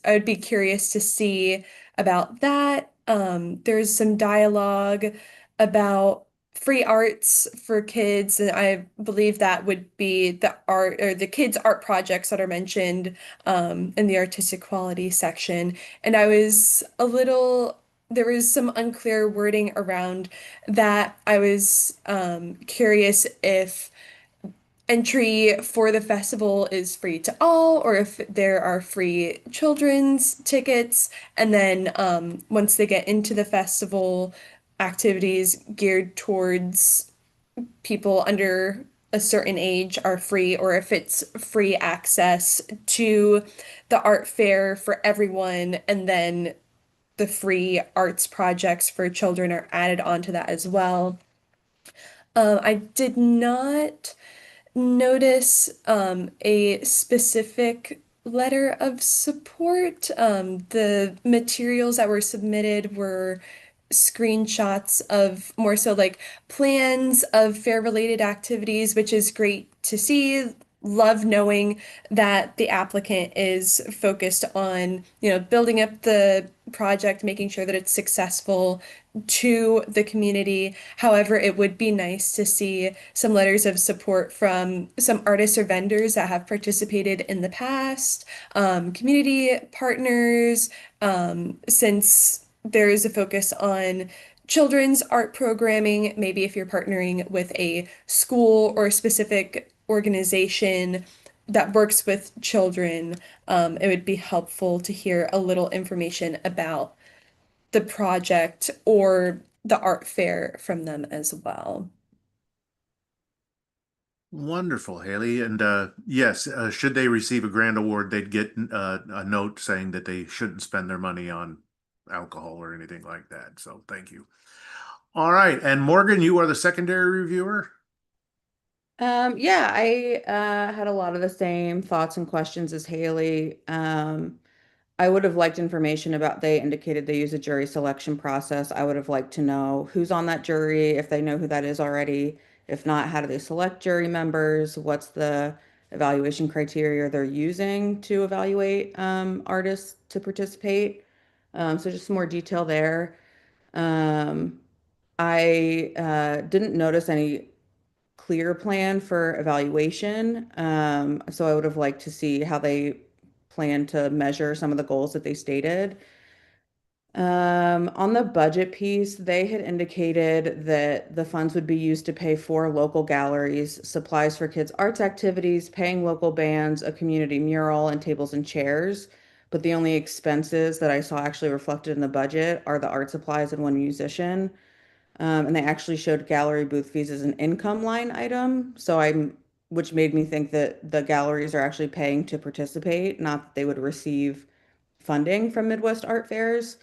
would be curious to see about that. There's some dialogue about free arts for kids, and I believe that would be the art or the kids' art projects that are mentioned in the artistic quality section. And there was some unclear wording around that. I was curious if entry for the festival is free to all, or if there are free children's tickets. And then once they get into the festival, activities geared towards people under a certain age are free, or if it's free access to the art fair for everyone, and then the free arts projects for children are added onto that as well. I did not notice a specific letter of support. The materials that were submitted were screenshots of more so like plans of fair-related activities, which is great to see. Love knowing that the applicant is focused on, building up the project, making sure that it's successful to the community. However, it would be nice to see some letters of support from some artists or vendors that have participated in the past, community partners, since there is a focus on children's art programming. Maybe if you're partnering with a school or a specific organization that works with children, it would be helpful to hear a little information about the project or the art fair from them as well. Wonderful, Haley. And yes, should they receive a grant award, they'd get a note saying that they shouldn't spend their money on alcohol or anything like that. So thank you. All right. And Morgan, you are the secondary reviewer? Yeah, I had a lot of the same thoughts and questions as Haley. I would have liked information about, they indicated they use a jury selection process. I would have liked to know who's on that jury, if they know who that is already. If not, how do they select jury members? What's the evaluation criteria they're using to evaluate artists to participate? So just some more detail there. Um, I didn't notice any clear plan for evaluation. So I would have liked to see how they plan to measure some of the goals that they stated. On the budget piece, they had indicated that the funds would be used to pay for local galleries, supplies for kids' arts activities, paying local bands, a community mural, and tables and chairs. But the only expenses that I saw actually reflected in the budget are the art supplies and one musician. And they actually showed gallery booth fees as an income line item. Which made me think that the galleries are actually paying to participate, not that they would receive funding from Midwest art fairs.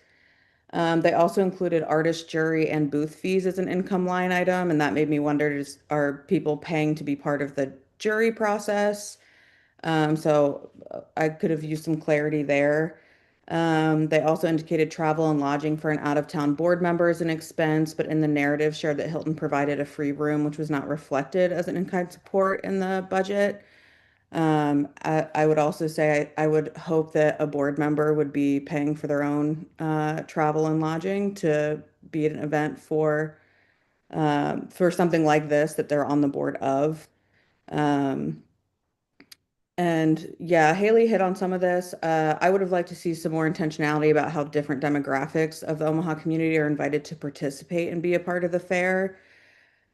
They also included artist jury and booth fees as an income line item, and that made me wonder, are people paying to be part of the jury process? I could have used some clarity there. They also indicated travel and lodging for an out-of-town board member as an expense, but in the narrative shared that Hilton provided a free room, which was not reflected as an in-kind support in the budget. I would also say I would hope that a board member would be paying for their own travel and lodging to be at an event for something like this that they're on the board of. Um, and yeah, Haley hit on some of this. I would have liked to see some more intentionality about how different demographics of the Omaha community are invited to participate and be a part of the fair.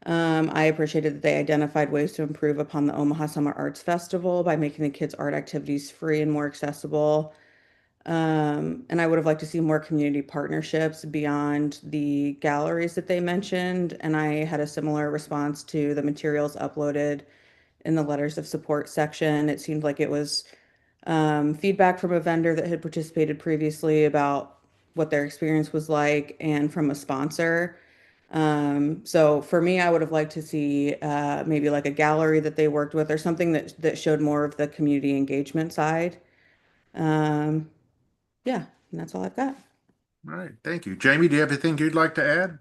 I appreciated that they identified ways to improve upon the Omaha Summer Arts Festival by making the kids' art activities free and more accessible. And I would have liked to see more community partnerships beyond the galleries that they mentioned. And I had a similar response to the materials uploaded in the letters of support section. It seemed like it was feedback from a vendor that had participated previously about what their experience was like, and from a sponsor. So for me, I would have liked to see maybe like a gallery that they worked with, or something that showed more of the community engagement side. Um, yeah, and that's all I've got. All right, thank you. Jamie, do you have anything you'd like to add?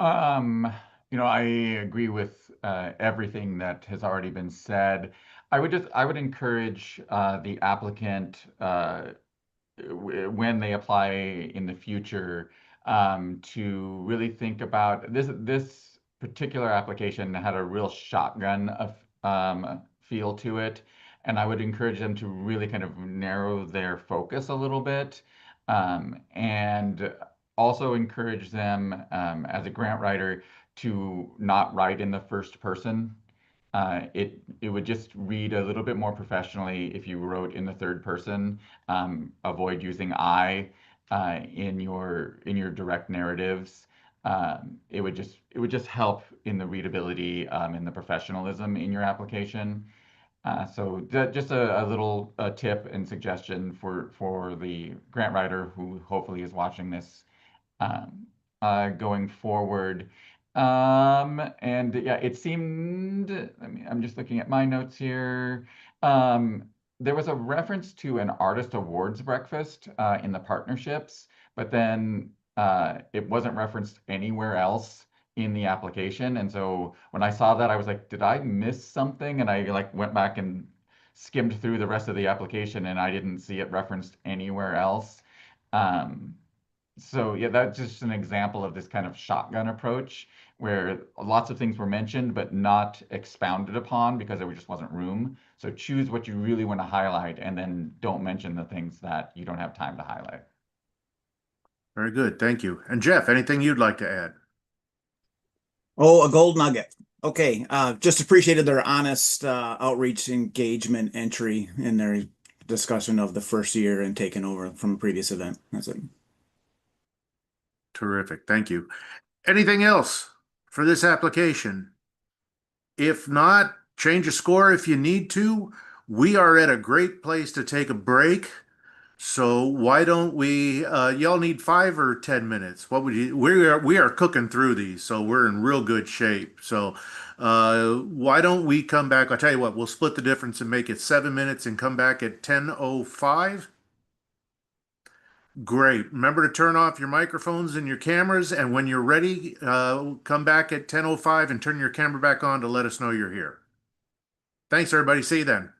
Um, I agree with everything that has already been said. I would encourage the applicant when they apply in the future, to really think about this particular application had a real shotgun of feel to it, and I would encourage them to really kind of narrow their focus a little bit, and also encourage them, as a grant writer, to not write in the first person. It would just read a little bit more professionally if you wrote in the third person. Avoid using I in your direct narratives. It would just help in the readability, and the professionalism in your application. So just a little tip and suggestion for the grant writer who hopefully is watching this, um, going forward. And yeah, it seemed, I'm just looking at my notes here. Um, there was a reference to an artist awards breakfast in the partnerships, but then it wasn't referenced anywhere else in the application. And so when I saw that, I was like, did I miss something? And I like went back and skimmed through the rest of the application, and I didn't see it referenced anywhere else. Um, so yeah, that's just an example of this kind of shotgun approach where lots of things were mentioned but not expounded upon because there just wasn't room. So choose what you really want to highlight and then don't mention the things that you don't have time to highlight. Very good, thank you. And Jeff, anything you'd like to add? Oh, a gold nugget. Okay, just appreciated their honest outreach, engagement, entry in their discussion of the first year and taking over from a previous event. That's it. Terrific, thank you. Anything else for this application? If not, change a score if you need to. We are at a great place to take a break. So why don't we, y'all need 5 or 10 minutes? What would you, we are cooking through these, so we're in real good shape. So why don't we come back? I'll tell you what, we'll split the difference and make it 7 minutes and come back at 10:05. Great. Remember to turn off your microphones and your cameras, and when you're ready, come back at 10:05 and turn your camera back on to let us know you're here. Thanks, everybody. See you then.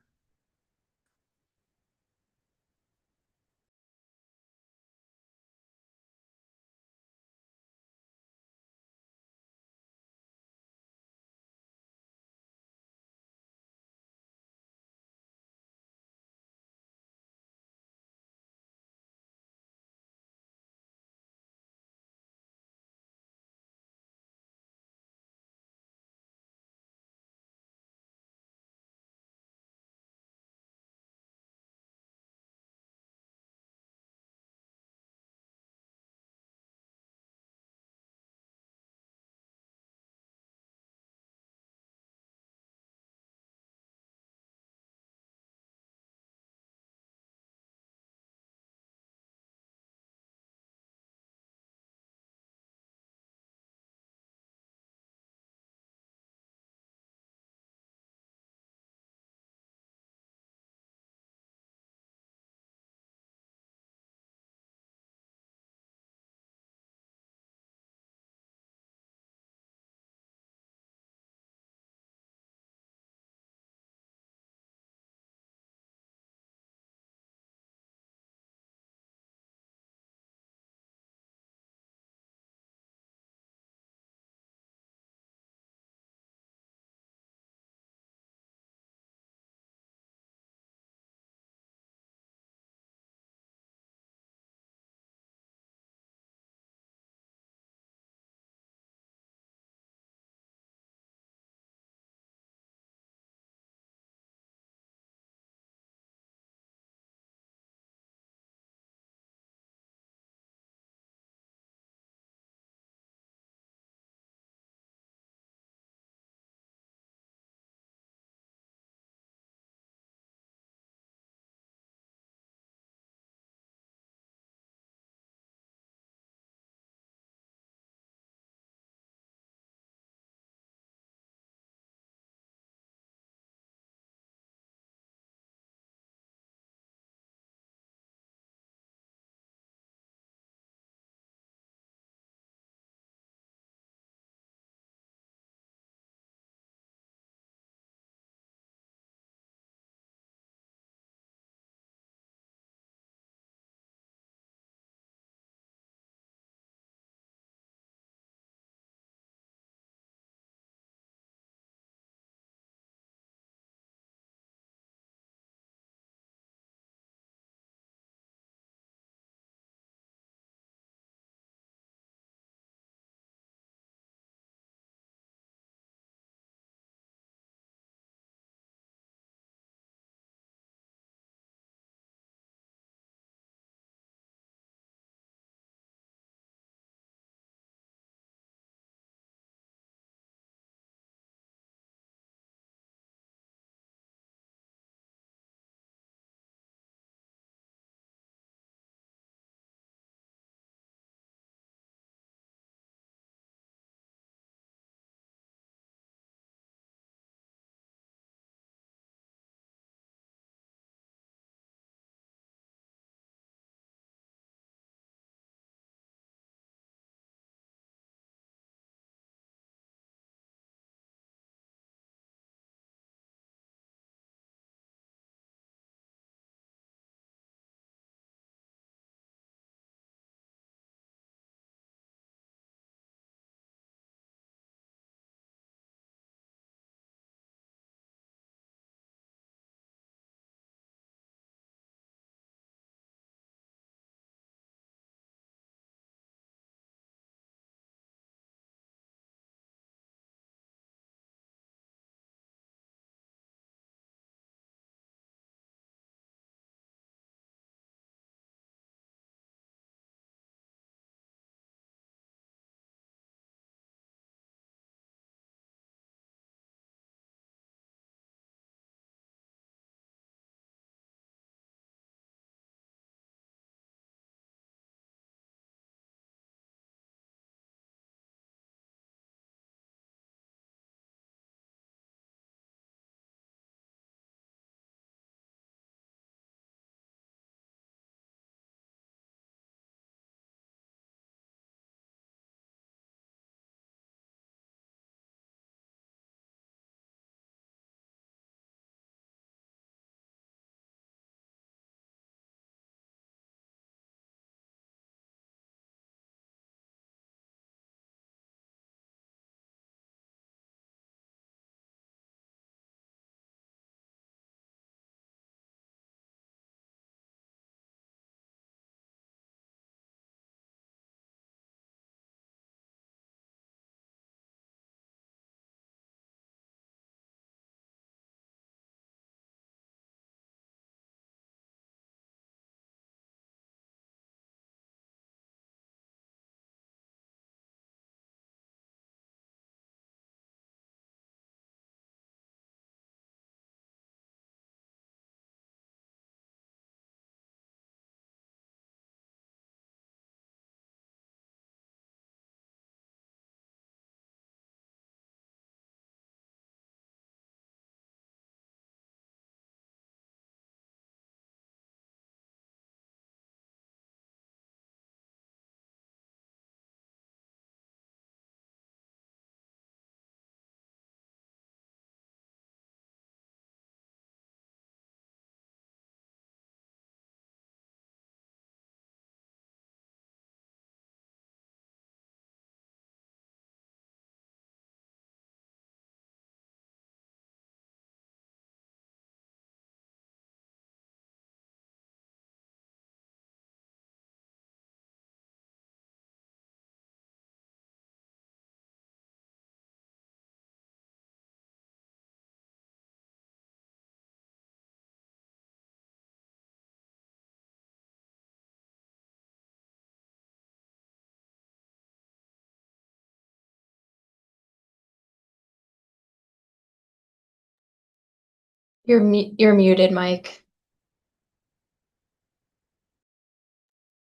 You're muted, Mike.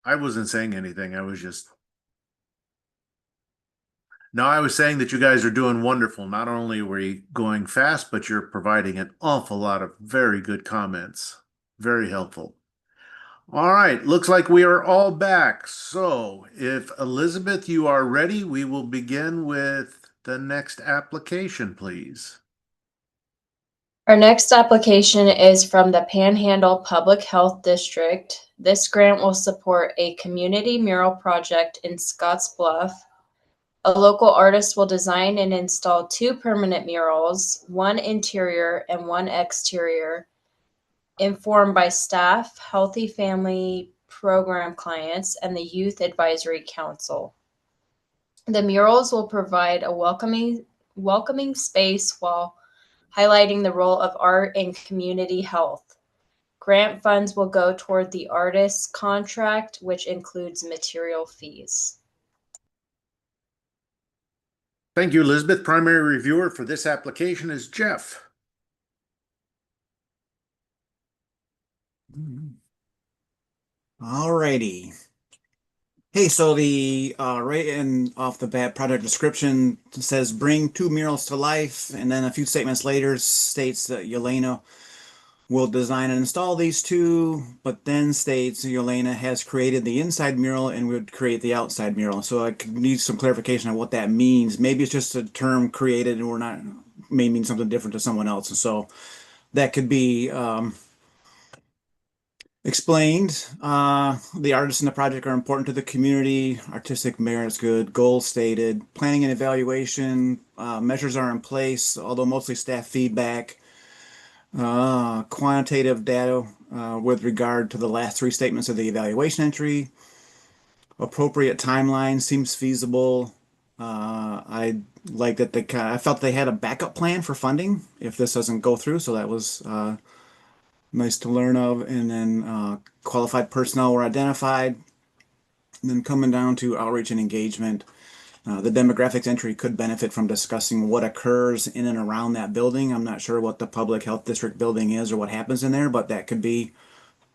I wasn't saying anything. No, I was saying that you guys are doing wonderful. Not only were you going fast, but you're providing an awful lot of very good comments. Very helpful. All right, looks like we are all back. So if Elizabeth, you are ready, we will begin with the next application, please. Our next application is from the Panhandle Public Health District. This grant will support a community mural project in Scottsbluff. A local artist will design and install 2 permanent murals, one interior and one exterior, informed by staff, Healthy Family Program clients, and the Youth Advisory Council. The murals will provide a welcoming space while highlighting the role of art in community health. Grant funds will go toward the artist's contract, which includes material fees. Thank you, Elizabeth. Primary reviewer for this application is Jeff. All righty. Hey, so the right in off the bat project description says bring 2 murals to life, and then a few statements later states that Yelena will design and install these 2, but then states Yelena has created the inside mural and would create the outside mural. So I could need some clarification on what that means. Maybe it's just a term created and we're not, may mean something different to someone else. And so that could be explained. The artists in the project are important to the community. Artistic merit is good. Goals stated. Planning and evaluation. Measures are in place, although mostly staff feedback. Quantitative data with regard to the last 3 statements of the evaluation entry. Appropriate timeline seems feasible. I like that I felt they had a backup plan for funding if this doesn't go through, so that was nice to learn of. And then qualified personnel were identified. And then coming down to outreach and engagement, the demographics entry could benefit from discussing what occurs in and around that building. I'm not sure what the public health district building is or what happens in there, but that could be,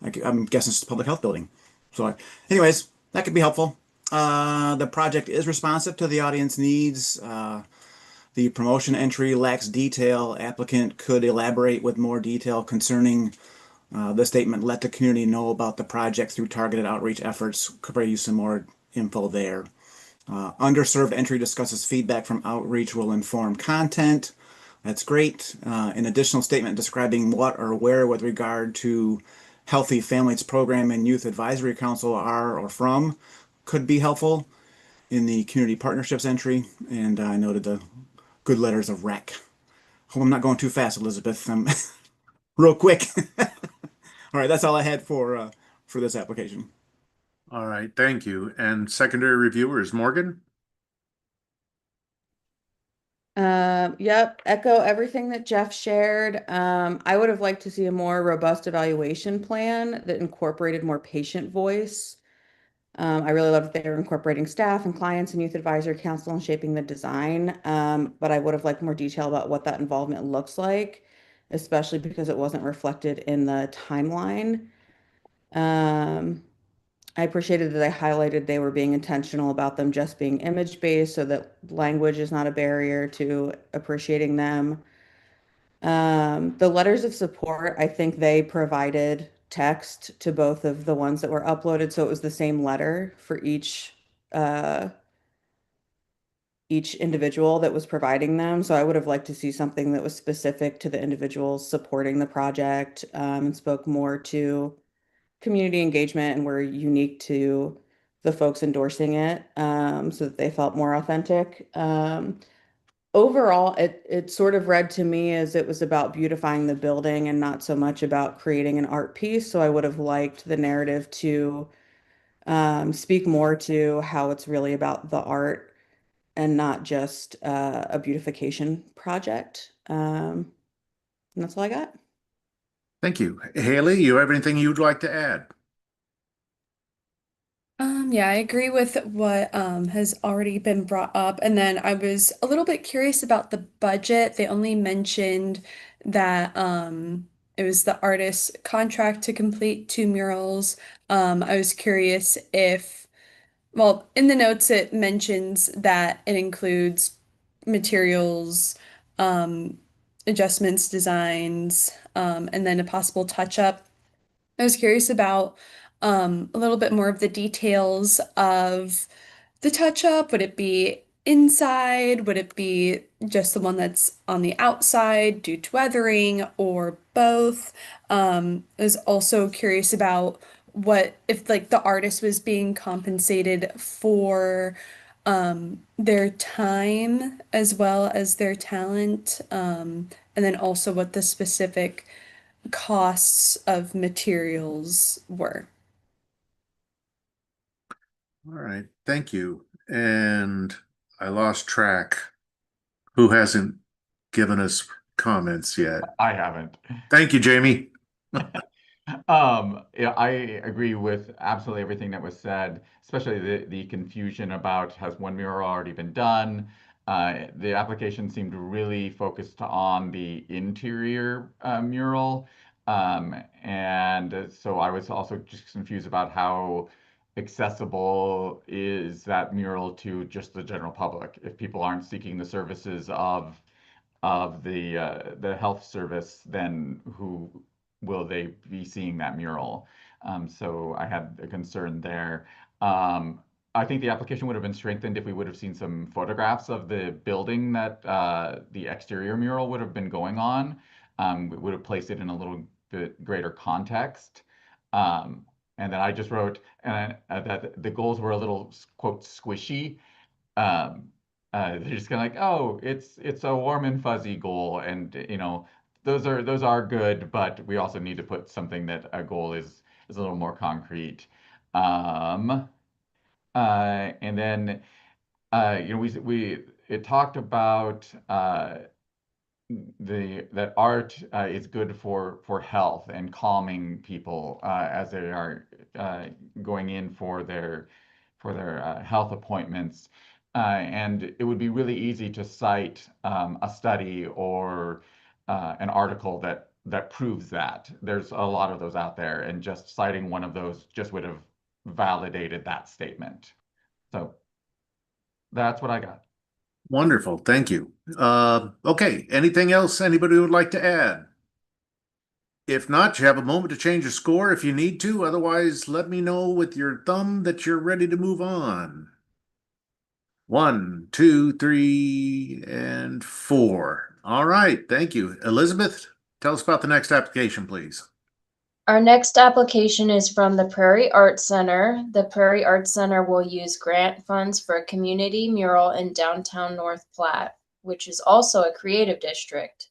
I'm guessing it's the public health building. So anyways, that could be helpful. The project is responsive to the audience needs. The promotion entry lacks detail. Applicant could elaborate with more detail concerning the statement, let the community know about the project through targeted outreach efforts. Could probably use some more info there. Underserved entry discusses feedback from outreach will inform content. That's great. An additional statement describing what or where with regard to Healthy Families Program and Youth Advisory Council are or from could be helpful in the community partnerships entry. And I noted the good letters of rec. Hope I'm not going too fast, Elizabeth. Real quick. All right, that's all I had for this application. All right, thank you. And secondary reviewer is Morgan. Yep, echo everything that Jeff shared. I would have liked to see a more robust evaluation plan that incorporated more patient voice. I really love that they were incorporating staff and clients and youth advisory council and shaping the design. But I would have liked more detail about what that involvement looks like, especially because it wasn't reflected in the timeline. I appreciated that they highlighted they were being intentional about them just being image-based so that language is not a barrier to appreciating them. The letters of support, I think they provided text to both of the ones that were uploaded, so it was the same letter for each individual that was providing them. So I would have liked to see something that was specific to the individuals supporting the project, and spoke more to community engagement and were unique to the folks endorsing it, so that they felt more authentic. Overall, it sort of read to me as it was about beautifying the building and not so much about creating an art piece. So I would have liked the narrative to speak more to how it's really about the art and not just a beautification project. And that's all I got. Thank you. Haley, you have anything you'd like to add? Yeah, I agree with what has already been brought up. And then I was a little bit curious about the budget. They only mentioned that it was the artist's contract to complete 2 murals. I was curious if, well, in the notes it mentions that it includes materials, um, adjustments, designs, and then a possible touch-up. I was curious about a little bit more of the details of the touch up. Would it be inside? Would it be just the one that's on the outside due to weathering or both? I was also curious about what if like the artist was being compensated for their time as well as their talent, and then also what the specific costs of materials were. All right, thank you. And I lost track. Who hasn't given us comments yet? I haven't. Thank you, Jamie. Yeah, I agree with absolutely everything that was said, especially the confusion about has one mural already been done. The application seemed really focused on the interior mural. And so I was also just confused about how accessible is that mural to just the general public if people aren't seeking the services of the health service, then who will they be seeing that mural? So I had a concern there. Um, I think the application would have been strengthened if we would have seen some photographs of the building that the exterior mural would have been going on. We would have placed it in a little bit greater context. And then I just wrote that the goals were a little, quote, squishy. um, they're just kind of like, oh, it's a warm and fuzzy goal, and those are good, but we also need to put something that a goal is a little more concrete. Um, and then we it talked about the that art is good for health and calming people as they are going in for their health appointments. And it would be really easy to cite a study or an article that proves that. There's a lot of those out there, and just citing one of those just would have validated that statement. So that's what I got. Wonderful, thank you. Okay, anything else anybody would like to add? If not, you have a moment to change your score if you need to. Otherwise, let me know with your thumb that you're ready to move on. 1, 2, 3, and 4. All right, thank you. Elizabeth, tell us about the next application, please. Our next application is from the Prairie Arts Center. The Prairie Arts Center will use grant funds for a community mural in downtown North Platte, which is also a creative district.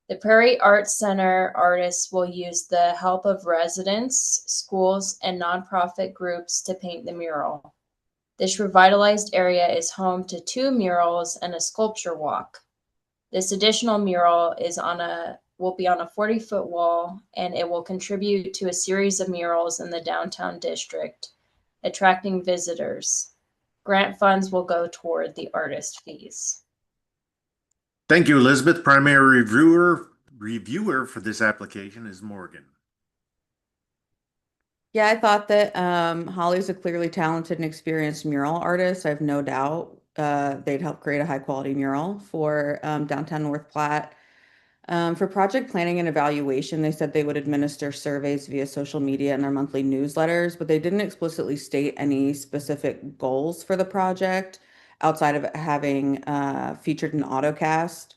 The Prairie Arts Center artists will use the help of residents, schools, and nonprofit groups to paint the mural. This revitalized area is home to 2 murals and a sculpture walk. This additional mural will be on a 40-foot wall, and it will contribute to a series of murals in the downtown district, attracting visitors. Grant funds will go toward the artist fees. Thank you, Elizabeth. Primary reviewer for this application is Morgan. Yeah, I thought that Holly's a clearly talented and experienced mural artist. I have no doubt they'd help create a high quality mural for downtown North Platte. For project planning and evaluation, they said they would administer surveys via social media and their monthly newsletters, but they didn't explicitly state any specific goals for the project outside of it having featured an autocast.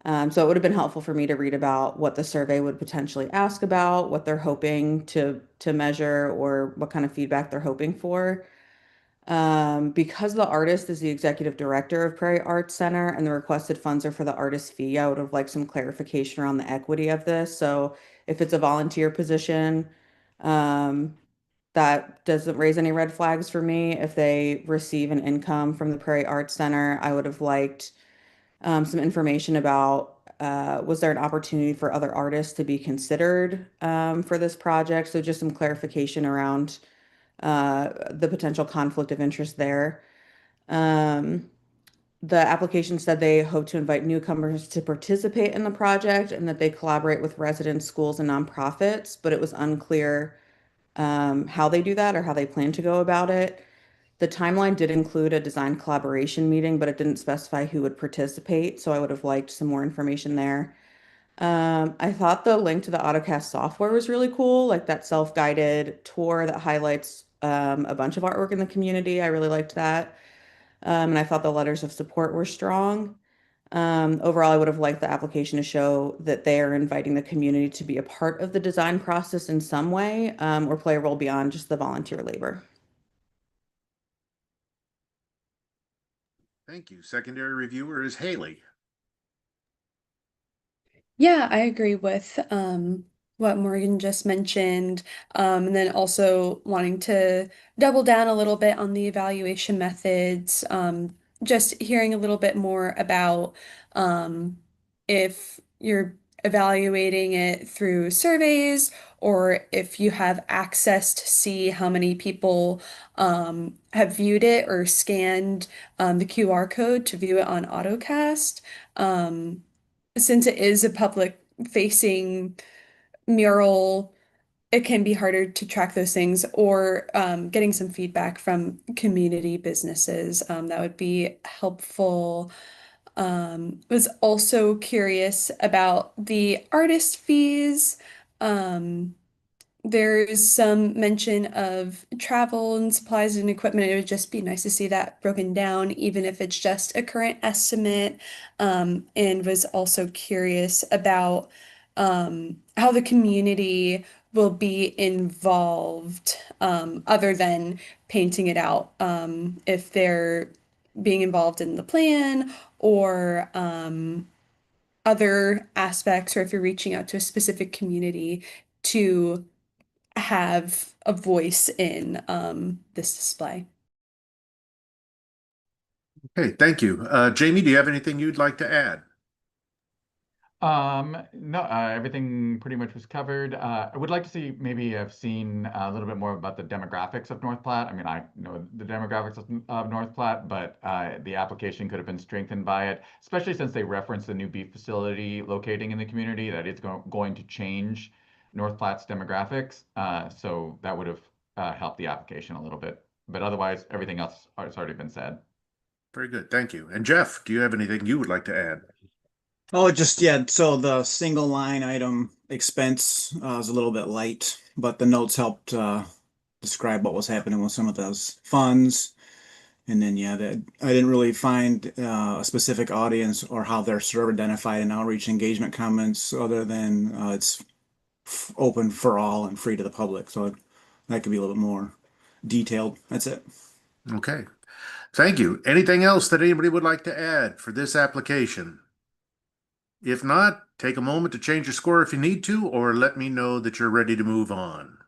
So it would have been helpful for me to read about what the survey would potentially ask about, what they're hoping to measure, or what kind of feedback they're hoping for. Because the artist is the executive director of Prairie Arts Center and the requested funds are for the artist fee, I would have liked some clarification around the equity of this. So if it's a volunteer position, um, that doesn't raise any red flags for me. If they receive an income from the Prairie Arts Center, I would have liked some information about was there an opportunity for other artists to be considered for this project? So just some clarification around the potential conflict of interest there. Um, the application said they hope to invite newcomers to participate in the project and that they collaborate with residents, schools, and nonprofits, but it was unclear how they do that or how they plan to go about it. The timeline did include a design collaboration meeting, but it didn't specify who would participate, so I would have liked some more information there. I thought the link to the AutoCAD software was really cool, like that self-guided tour that highlights a bunch of artwork in the community. I really liked that. And I thought the letters of support were strong. Overall, I would have liked the application to show that they are inviting the community to be a part of the design process in some way, or play a role beyond just the volunteer labor. Thank you. Secondary reviewer is Haley. Yeah, I agree with what Morgan just mentioned. And then also wanting to double down a little bit on the evaluation methods. Just hearing a little bit more about if you're evaluating it through surveys or if you have access to see how many people have viewed it or scanned the QR code to view it on AutoCast. Um, since it is a public facing mural, it can be harder to track those things or getting some feedback from community businesses. That would be helpful. Was also curious about the artist fees. Um, there's some mention of travel and supplies and equipment. It would just be nice to see that broken down, even if it's just a current estimate. And was also curious about how the community will be involved, other than painting it out. If they're being involved in the plan or other aspects, or if you're reaching out to a specific community to have a voice in this display. Okay, thank you. Jamie, do you have anything you'd like to add? No, everything pretty much was covered. I would like to see, maybe have seen a little bit more about the demographics of North Platte. I mean, I know the demographics of North Platte, but the application could have been strengthened by it, especially since they referenced the new beef facility locating in the community, that it's going to change North Platte's demographics. So that would have helped the application a little bit. But otherwise, everything else has already been said. Very good, thank you. And Jeff, do you have anything you would like to add? Oh, just yeah. So the single line item expense is a little bit light, but the notes helped describe what was happening with some of those funds. And then yeah, that I didn't really find a specific audience or how they're sort of identified in outreach engagement comments, other than it's open for all and free to the public. So that could be a little bit more detailed. That's it. Okay, thank you. Anything else that anybody would like to add for this application? If not, take a moment to change your score if you need to, or let me know that you're ready to move on.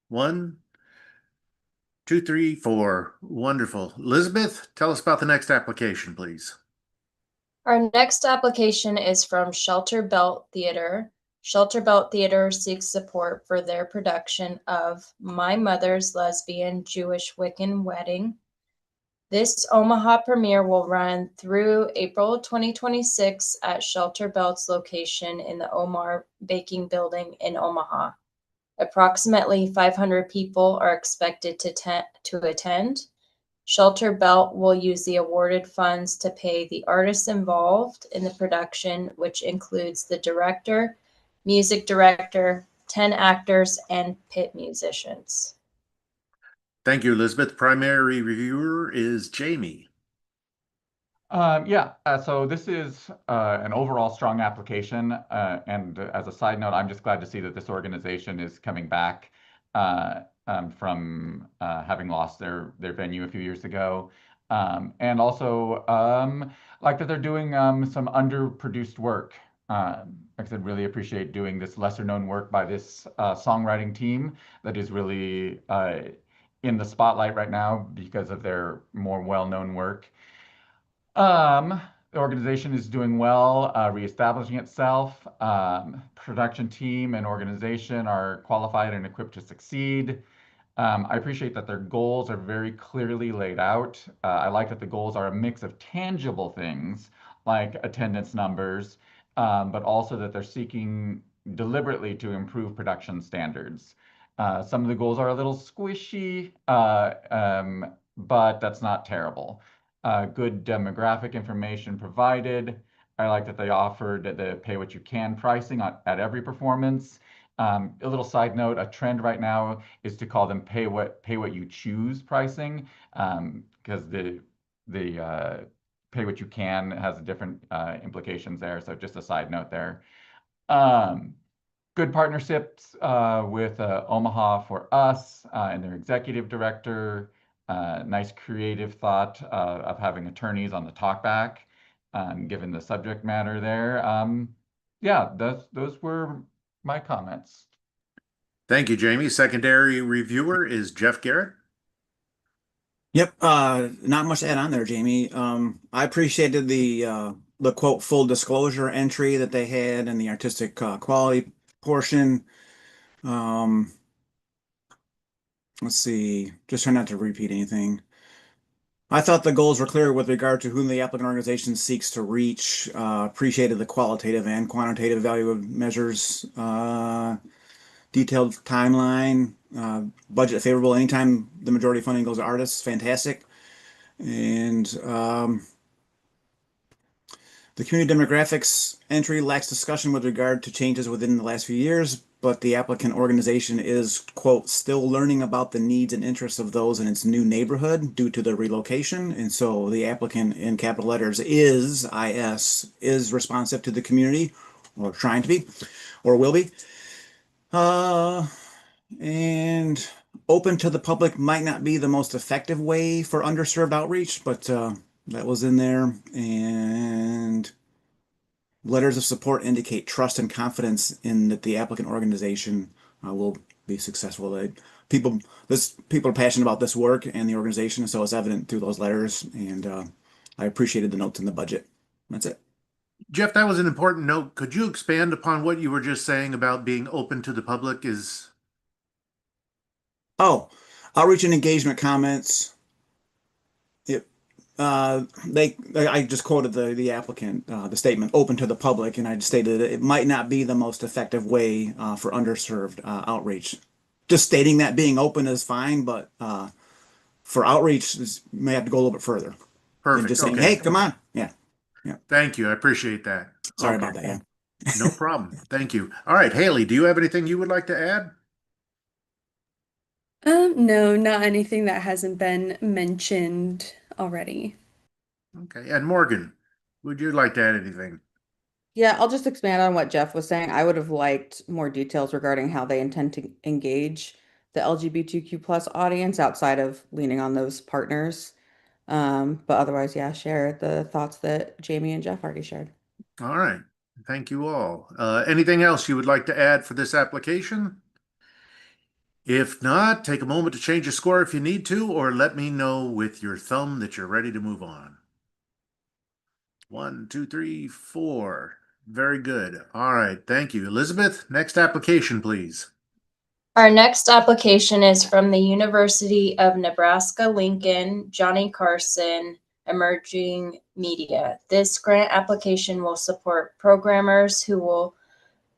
1, 2, 3, 4. Wonderful. Elizabeth, tell us about the next application, please. Our next application is from Shelter Belt Theater. Shelter Belt Theater seeks support for their production of My Mother's Lesbian Jewish Wiccan Wedding. This Omaha premiere will run through April 2026 at Shelter Belt's location in the Omar Baking Building in Omaha. Approximately 500 people are expected to attend. Shelter Belt will use the awarded funds to pay the artists involved in the production, which includes the director, music director, 10 actors, and pit musicians. Thank you, Elizabeth. Primary reviewer is Jamie. Yeah, so this is an overall strong application. And as a side note, I'm just glad to see that this organization is coming back from having lost their venue a few years ago. And also like that they're doing some underproduced work. Like I said, really appreciate doing this lesser known work by this songwriting team that is really in the spotlight right now because of their more well-known work. The organization is doing well, reestablishing itself. Production team and organization are qualified and equipped to succeed. I appreciate that their goals are very clearly laid out. I like that the goals are a mix of tangible things like attendance numbers, but also that they're seeking deliberately to improve production standards. Some of the goals are a little squishy, but that's not terrible. Good demographic information provided. I like that they offered the pay what you can pricing at every performance. A little side note, a trend right now is to call them pay what you choose pricing, because the pay what you can has different implications there. So just a side note there. Um, Good partnerships with Omaha for Us and their executive director. Nice creative thought of having attorneys on the talkback, given the subject matter there. Yeah, those were my comments. Thank you, Jamie. Secondary reviewer is Jeff Garrett. Yep, not much to add on there, Jamie. I appreciated the quote full disclosure entry that they had and the artistic quality portion. Um, let's see, just try not to repeat anything. I thought the goals were clear with regard to whom the applicant organization seeks to reach. Appreciated the qualitative and quantitative value of measures. Detailed timeline. Budget favorable anytime the majority funding goes to artists. Fantastic. And the community demographics entry lacks discussion with regard to changes within the last few years, but the applicant organization is, quote, still learning about the needs and interests of those in its new neighborhood due to the relocation. And so the applicant in capital letters is responsive to the community, or trying to be, or will be. And open to the public might not be the most effective way for underserved outreach, but that was in there. And letters of support indicate trust and confidence in that the applicant organization will be successful. People are passionate about this work and the organization, so it's evident through those letters. And I appreciated the notes in the budget. That's it. Jeff, that was an important note. Could you expand upon what you were just saying about being open to the public is? Oh, outreach and engagement comments. It, I just quoted the applicant, the statement open to the public, and I just stated that it might not be the most effective way for underserved outreach. Just stating that being open is fine, but for outreach, may have to go a little bit further than Perfect. just saying, Okay. "Hey, come on." Yeah, yeah. Thank you. I appreciate that. Sorry Okay. about that. Yeah. No problem. Thank you. All right, Haley, do you have anything you would like to add? No, not anything that hasn't been mentioned already. Okay. And Morgan, would you like to add anything? Yeah, I'll just expand on what Jeff was saying. I would have liked more details regarding how they intend to engage the LGBTQ plus audience outside of leaning on those partners. But otherwise, yeah, share the thoughts that Jamie and Jeff already shared. All right. Thank you all. Anything else you would like to add for this application? If not, take a moment to change your score if you need to, or let me know with your thumb that you're ready to move on. 1, 2, 3, 4. Very good. All right. Thank you. Elizabeth, next application, please. Our next application is from the University of Nebraska-Lincoln, Johnny Carson, Emerging Media. This grant application will support programmers who will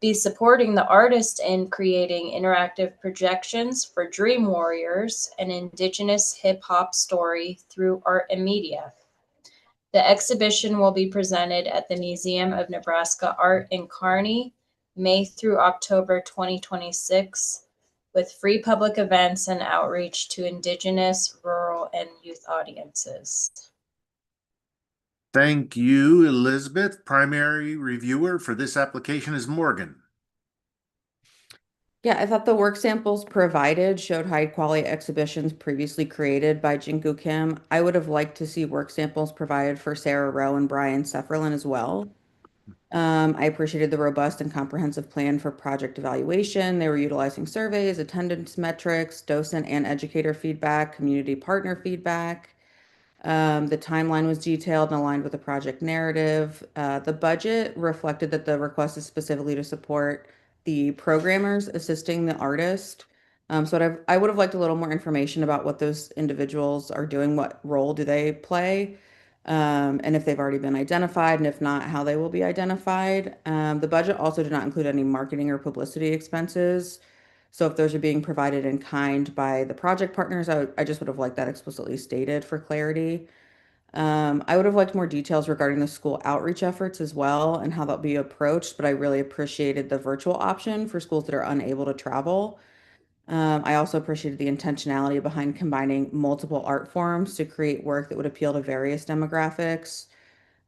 be supporting the artist in creating interactive projections for Dream Warriors, an Indigenous hip hop story through art and media. The exhibition will be presented at the Museum of Nebraska Art in Kearney, May through October 2026, with free public events and outreach to Indigenous, rural, and youth audiences. Thank you, Elizabeth. Primary reviewer for this application is Morgan. Yeah, I thought the work samples provided showed high quality exhibitions previously created by Jinku Kim. I would have liked to see work samples provided for Sarah Rowe and Brian Sefferlin as well. I appreciated the robust and comprehensive plan for project evaluation. They were utilizing surveys, attendance metrics, docent and educator feedback, community partner feedback. The timeline was detailed and aligned with the project narrative. The budget reflected that the request is specifically to support the programmers assisting the artist. I would have liked a little more information about what those individuals are doing, what role do they play, and if they've already been identified, and if not, how they will be identified. The budget also did not include any marketing or publicity expenses. So if those are being provided in kind by the project partners, I just would have liked that explicitly stated for clarity. I would have liked more details regarding the school outreach efforts as well and how that'll be approached, but I really appreciated the virtual option for schools that are unable to travel. I also appreciated the intentionality behind combining multiple art forms to create work that would appeal to various demographics.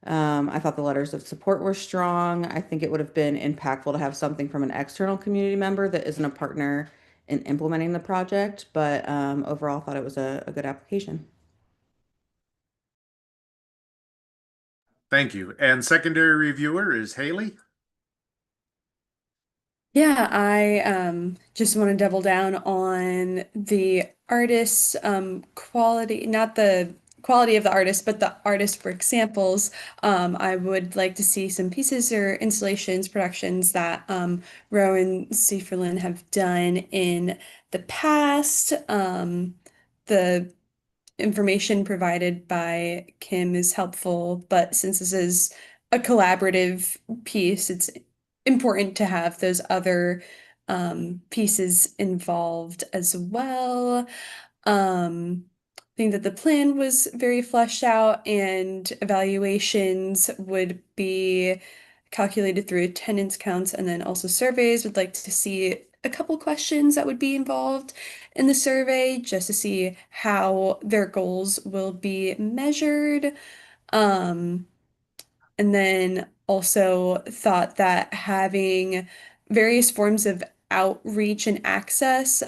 I thought the letters of support were strong. I think it would have been impactful to have something from an external community member that isn't a partner in implementing the project, but overall, I thought it was a good application. Thank you. And secondary reviewer is Haley. Yeah, I just want to double down on the artist's quality, not the quality of the artist, but the artist work samples. I would like to see some pieces or installations, productions that Rowan Seiferlin have done in the past. The information provided by Kim is helpful, but since this is a collaborative piece, it's important to have those other pieces involved as well. I think that the plan was very fleshed out and evaluations would be calculated through attendance counts and then also surveys. Would like to see a couple questions that would be involved in the survey just to see how their goals will be measured. Um, and then also thought that having various forms of outreach and access,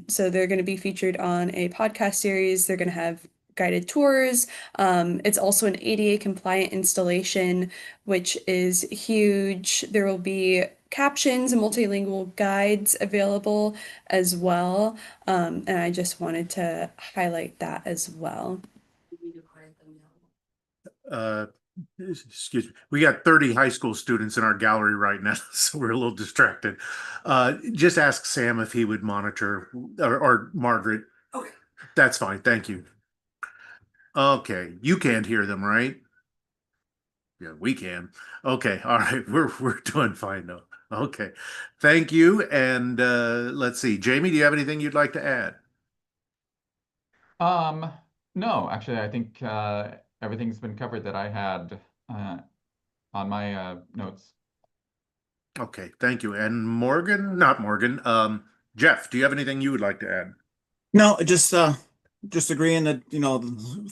so they're going to be featured on a podcast series, they're going to have guided tours. It's also an ADA compliant installation, which is huge. There will be captions and multilingual guides available as well. And I just wanted to highlight that as well. Uh, excuse me. We got 30 high school students in our gallery right now, so we're a little distracted. Just ask Sam if he would monitor, or Margaret. Okay. That's fine. Thank you. Okay. You can't hear them, right? Yeah, we can. Okay. All right. We're doing fine though. Okay. Thank you. And let's see. Jamie, do you have anything you'd like to add? Um, no, actually, I think everything's been covered that I had on my notes. Okay, thank you. And Morgan, not Morgan, Jeff, do you have anything you would like to add? No, just agreeing that,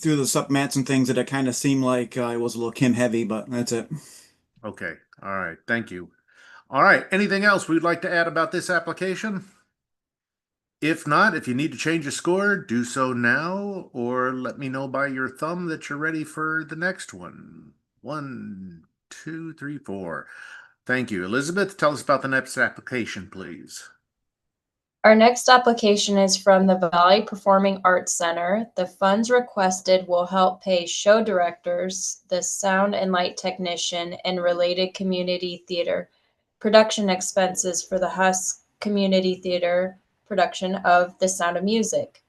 through the sup mats and things that it kind of seemed like it was a little Kim heavy, but that's it. Okay, all right, thank you. All right, anything else we'd like to add about this application? If not, if you need to change a score, do so now, or let me know by your thumb that you're ready for the next one. 1, 2, 3, 4. Thank you. Elizabeth, tell us about the next application, please. Our next application is from the Valley Performing Arts Center. The funds requested will help pay show directors, the sound and light technician, and related community theater production expenses for the Husk Community Theater production of The Sound of Music.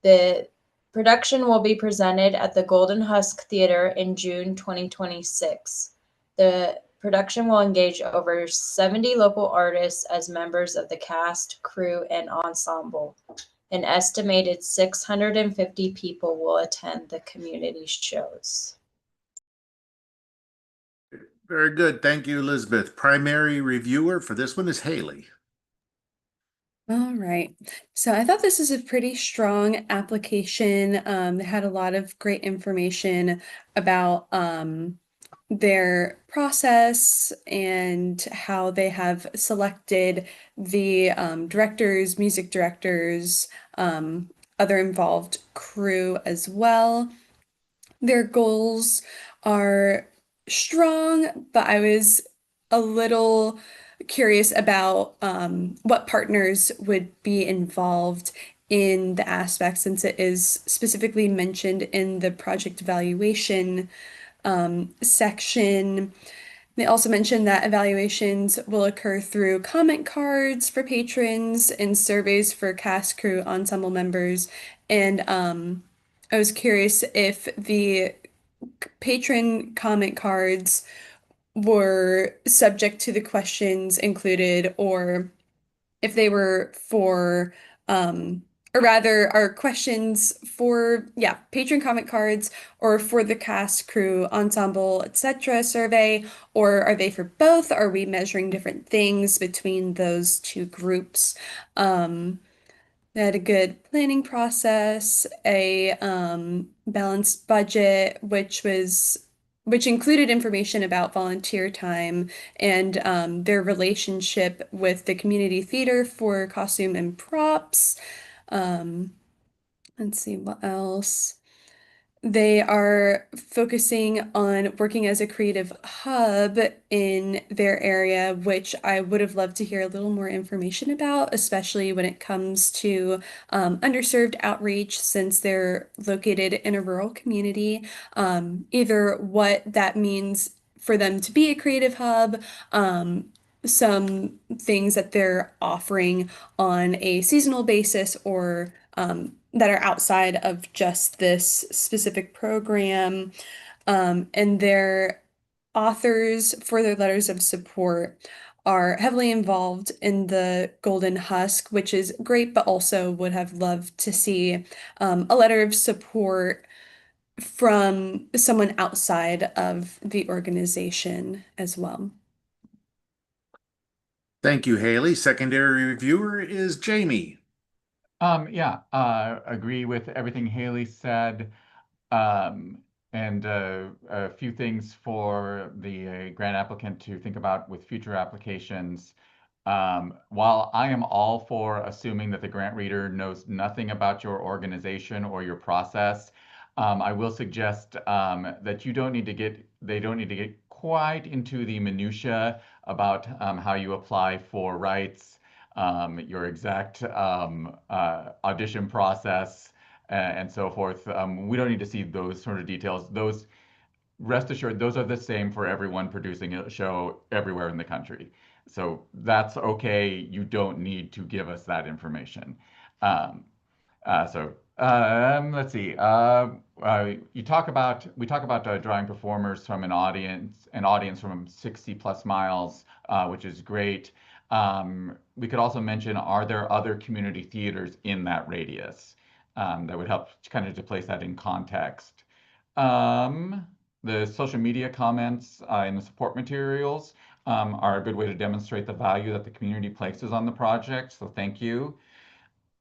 The production will be presented at the Golden Husk Theater in June 2026. The production will engage over 70 local artists as members of the cast, crew, and ensemble. An estimated 650 people will attend the community shows. Very good. Thank you, Elizabeth. Primary reviewer for this one is Haley. All right. So I thought this is a pretty strong application. They had a lot of great information about their process and how they have selected the directors, music directors, other involved crew as well. Their goals are strong, but I was a little curious about what partners would be involved in the aspect since it is specifically mentioned in the project evaluation section. They also mentioned that evaluations will occur through comment cards for patrons and surveys for cast, crew, ensemble members. And I was curious if the patron comment cards were subject to the questions included, or if they were for, or rather, are questions for, yeah, patron comment cards or for the cast, crew, ensemble, etc. survey, or are they for both? Are we measuring different things between those two groups? They had a good planning process, a balanced budget, which included information about volunteer time and their relationship with the community theater for costume and props. Um, let's see what else. They are focusing on working as a creative hub in their area, which I would have loved to hear a little more information about, especially when it comes to underserved outreach, since they're located in a rural community. Either what that means for them to be a creative hub, some things that they're offering on a seasonal basis, or that are outside of just this specific program. And their authors for their letters of support are heavily involved in the Golden Husk, which is great, but also would have loved to see a letter of support from someone outside of the organization as well. Thank you, Haley. Secondary reviewer is Jamie. Yeah, agree with everything Haley said. Um, and a few things for the grant applicant to think about with future applications. While I am all for assuming that the grant reader knows nothing about your organization or your process, I will suggest that they don't need to get quite into the minutia about how you apply for rights, your exact audition process, and so forth. We don't need to see those sort of details. Those, rest assured, those are the same for everyone producing a show everywhere in the country. So that's okay. You don't need to give us that information. Um, let's see. We talk about drawing performers from an audience from 60 plus miles, which is great. We could also mention, are there other community theaters in that radius? That would help kind of to place that in context. The social media comments in the support materials are a good way to demonstrate the value that the community places on the project. So thank you.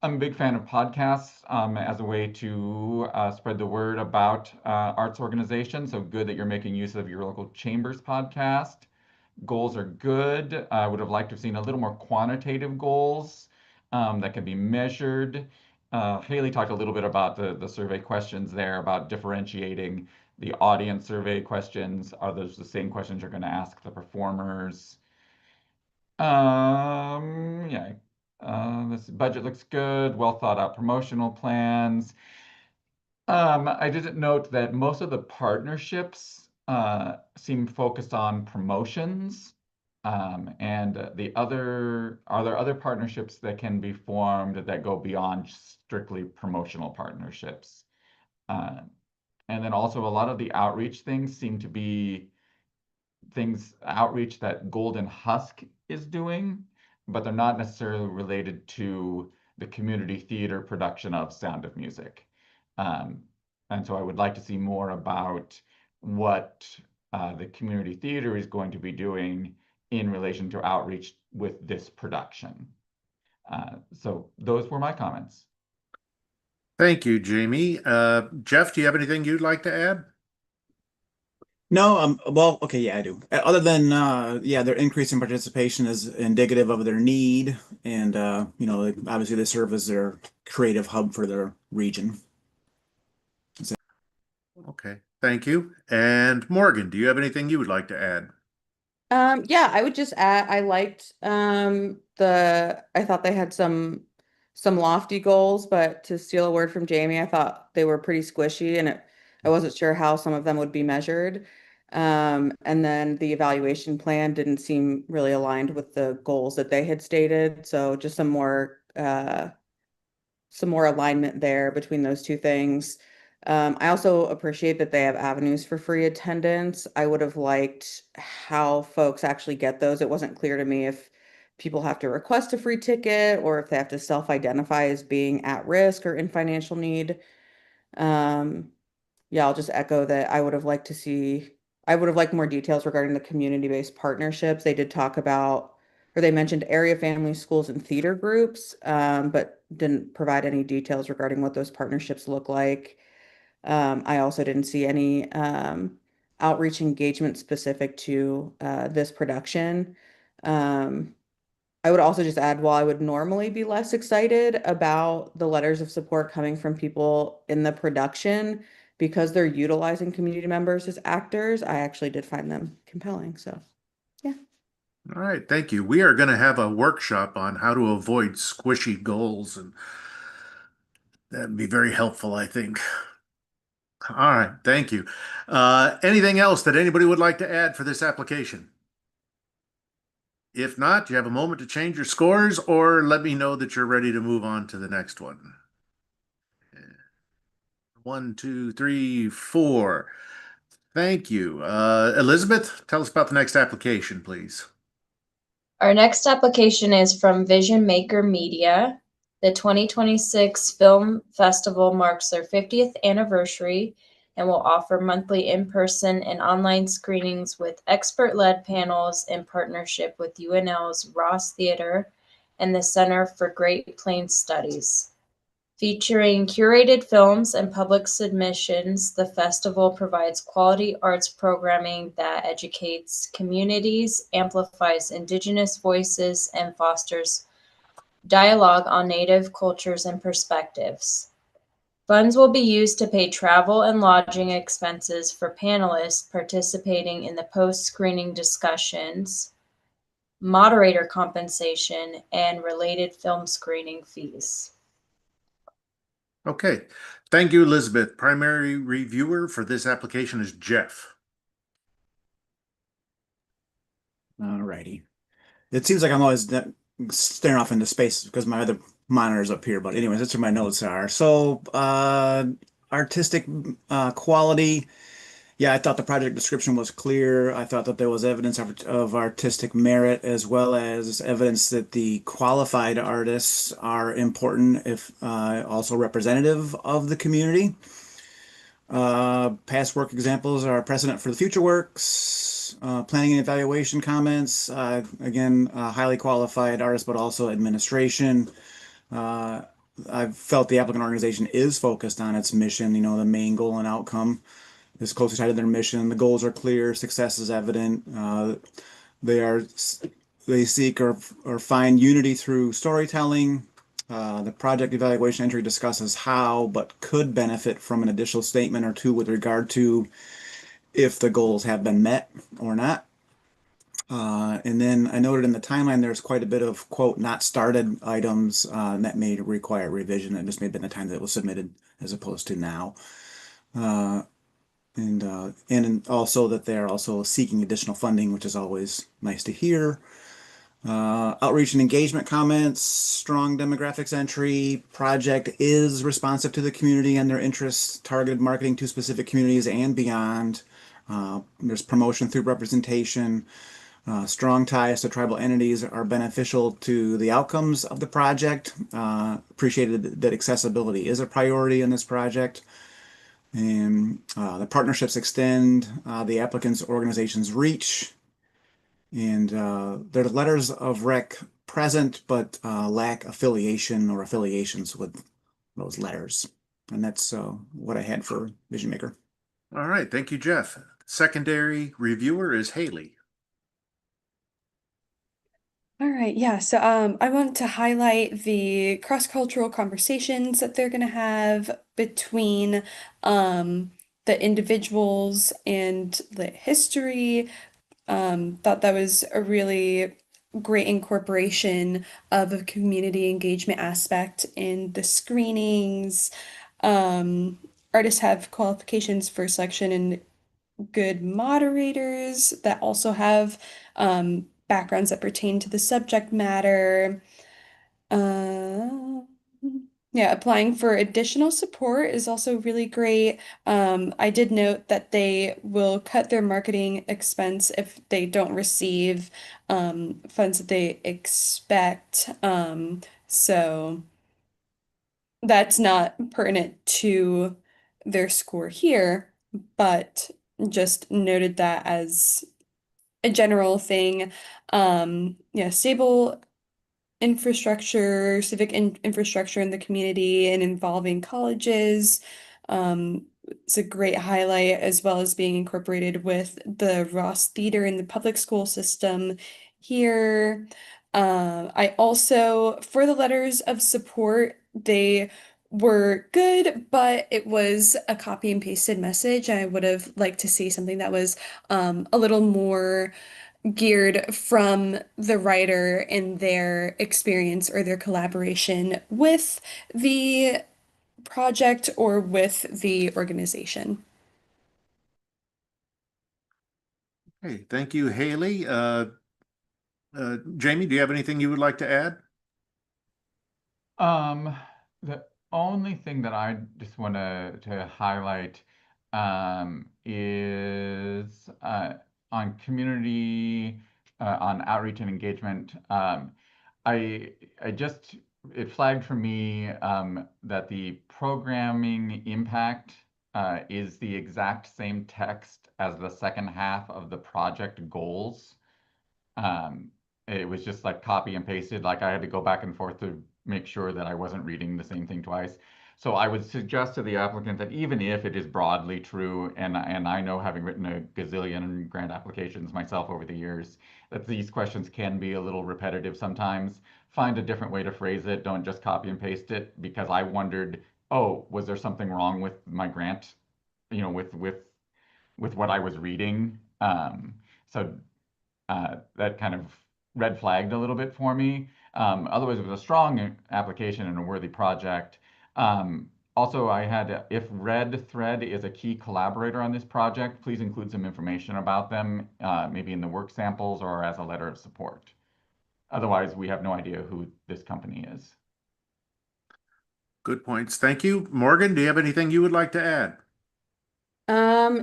I'm a big fan of podcasts as a way to spread the word about arts organizations. So good that you're making use of your local chambers podcast. Goals are good. I would have liked to have seen a little more quantitative goals that can be measured. Haley talked a little bit about the survey questions there, about differentiating the audience survey questions. Are those the same questions you're going to ask the performers? Yeah. This budget looks good. Well thought out promotional plans. I didn't note that most of the partnerships seem focused on promotions. And are there other partnerships that can be formed that go beyond strictly promotional partnerships? Uh, and then also a lot of the outreach things seem to be outreach that Golden Husk is doing, but they're not necessarily related to the community theater production of Sound of Music. And so I would like to see more about what the community theater is going to be doing in relation to outreach with this production. So those were my comments. Thank you, Jamie. Jeff, do you have anything you'd like to add? No, well, okay, yeah, I do. Other than, yeah, their increase in participation is indicative of their need, and obviously they serve as their creative hub for their region. Okay, thank you. And Morgan, do you have anything you would like to add? Yeah, I would just add, I liked I thought they had some lofty goals, but to steal a word from Jamie, I thought they were pretty squishy, and I wasn't sure how some of them would be measured. And then the evaluation plan didn't seem really aligned with the goals that they had stated. So just some more alignment there between those two things. I also appreciate that they have avenues for free attendance. I would have liked how folks actually get those. It wasn't clear to me if people have to request a free ticket or if they have to self-identify as being at risk or in financial need. Um, yeah, I'll just echo that I would have liked more details regarding the community-based partnerships. They did talk about, or they mentioned area family schools and theater groups, but didn't provide any details regarding what those partnerships look like. I also didn't see any outreach engagement specific to this production. Um, I would also just add, while I would normally be less excited about the letters of support coming from people in the production, because they're utilizing community members as actors, I actually did find them compelling. So, yeah. All right, thank you. We are going to have a workshop on how to avoid squishy goals, and that'd be very helpful, I think. All right, thank you. Anything else that anybody would like to add for this application? If not, you have a moment to change your scores or let me know that you're ready to move on to the next one. 1, 2, 3, 4. Thank you. Elizabeth, tell us about the next application, please. Our next application is from Vision Maker Media. The 2026 Film Festival marks their 50th anniversary and will offer monthly in-person and online screenings with expert-led panels in partnership with UNL's Ross Theater and the Center for Great Plains Studies. Featuring curated films and public submissions, the festival provides quality arts programming that educates communities, amplifies Indigenous voices, and fosters dialogue on Native cultures and perspectives. Funds will be used to pay travel and lodging expenses for panelists participating in the post-screening discussions, moderator compensation, and related film screening fees. Okay. Thank you, Elizabeth. Primary reviewer for this application is Jeff. All righty. It seems like I'm always staring off into space because my other monitor's up here. But anyways, that's where my notes are. So, artistic quality. Yeah, I thought the project description was clear. I thought that there was evidence of artistic merit as well as evidence that the qualified artists are important, if also representative of the community. Past work examples are precedent for the future works. Planning and evaluation comments. Again, highly qualified artists, but also administration. Uh, I've felt the applicant organization is focused on its mission, the main goal and outcome is closely tied to their mission. The goals are clear, success is evident. They are they seek or find unity through storytelling. The project evaluation entry discusses how, but could benefit from an additional statement or two with regard to if the goals have been met or not. And then I noted in the timeline there's quite a bit of, quote, not started items that may require revision. And this may have been the time that it was submitted as opposed to now. And also that they're also seeking additional funding, which is always nice to hear. Outreach and engagement comments, strong demographics entry, project is responsive to the community and their interests, targeted marketing to specific communities and beyond. There's promotion through representation. Strong ties to tribal entities are beneficial to the outcomes of the project. Appreciated that accessibility is a priority in this project. And the partnerships extend the applicant's organization's reach. And there's letters of rec present, but lack affiliation or affiliations with those letters. And that's what I had for Vision Maker. All right. Thank you, Jeff. Secondary reviewer is Haley. All right, yeah. So I want to highlight the cross-cultural conversations that they're going to have between the individuals and the history. Thought that was a really great incorporation of a community engagement aspect in the screenings. Um, Artists have qualifications for selection and good moderators that also have backgrounds that pertain to the subject matter. Uh, yeah, applying for additional support is also really great. I did note that they will cut their marketing expense if they don't receive funds that they expect. So that's not pertinent to their score here, but just noted that as a general thing. Yeah, stable infrastructure, civic infrastructure in the community and involving colleges. It's a great highlight, as well as being incorporated with the Ross Theater in the public school system here. I also, for the letters of support, they were good, but it was a copy and pasted message. I would have liked to see something that was a little more geared from the writer and their experience or their collaboration with the project or with the organization. Hey, thank you, Haley. Jamie, do you have anything you would like to add? The only thing that I just want to highlight is on community, on outreach and engagement. I just it flagged for me that the programming impact is the exact same text as the second half of the project goals. Um, it was just like copy and pasted. Like I had to go back and forth to make sure that I wasn't reading the same thing twice. So I would suggest to the applicant that even if it is broadly true, and I know having written a gazillion grant applications myself over the years, that these questions can be a little repetitive sometimes. Find a different way to phrase it. Don't just copy and paste it, because I wondered, oh, was there something wrong with my grant? You know, with what I was reading. So that kind of red flagged a little bit for me. Otherwise, it was a strong application and a worthy project. Also, I had, if Red Thread is a key collaborator on this project, please include some information about them, maybe in the work samples or as a letter of support. Otherwise, we have no idea who this company is. Good points. Thank you. Morgan, do you have anything you would like to add?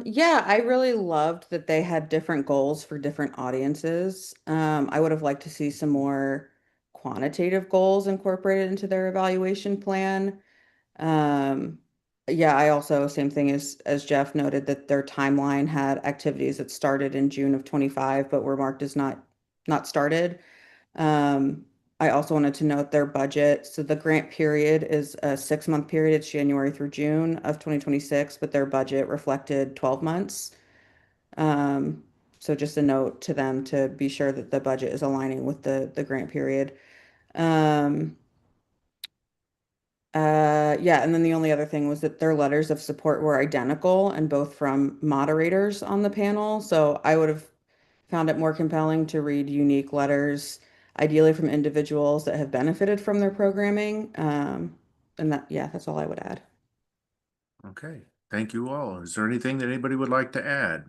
Yeah, I really loved that they had different goals for different audiences. I would have liked to see some more quantitative goals incorporated into their evaluation plan. Um, yeah, I also, same thing as Jeff noted, that their timeline had activities that started in June of 25, but were marked as not started. Um, I also wanted to note their budget. So the grant period is a 6-month period. It's January through June of 2026, but their budget reflected 12 months. Um, so just a note to them to be sure that the budget is aligning with the grant period. Um, yeah, and then the only other thing was that their letters of support were identical and both from moderators on the panel. So I would have found it more compelling to read unique letters, ideally from individuals that have benefited from their programming. And that, yeah, that's all I would add. Okay, thank you all. Is there anything that anybody would like to add?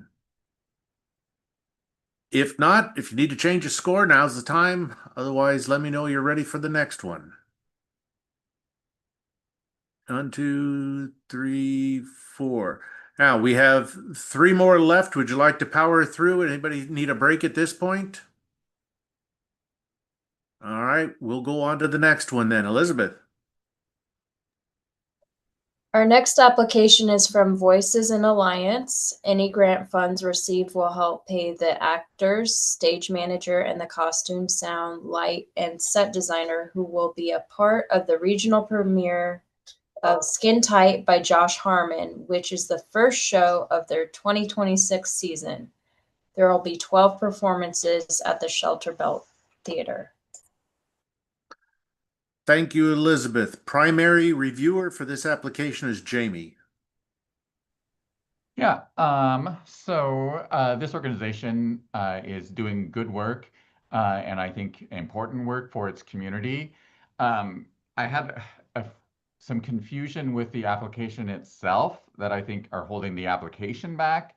If not, if you need to change a score, now's the time. Otherwise, let me know you're ready for the next one. 1, 2, 3, 4. Now we have 3 more left. Would you like to power through? Anybody need a break at this point? All right, we'll go on to the next one then. Elizabeth. Our next application is from Voices in Alliance. Any grant funds received will help pay the actors, stage manager, and the costume, sound, light, and set designer who will be a part of the regional premiere of Skin Tight by Josh Harmon, which is the first show of their 2026 season. There will be 12 performances at the Shelter Belt Theater. Thank you, Elizabeth. Primary reviewer for this application is Jamie. Yeah, so this organization is doing good work and I think important work for its community. I had some confusion with the application itself that I think are holding the application back.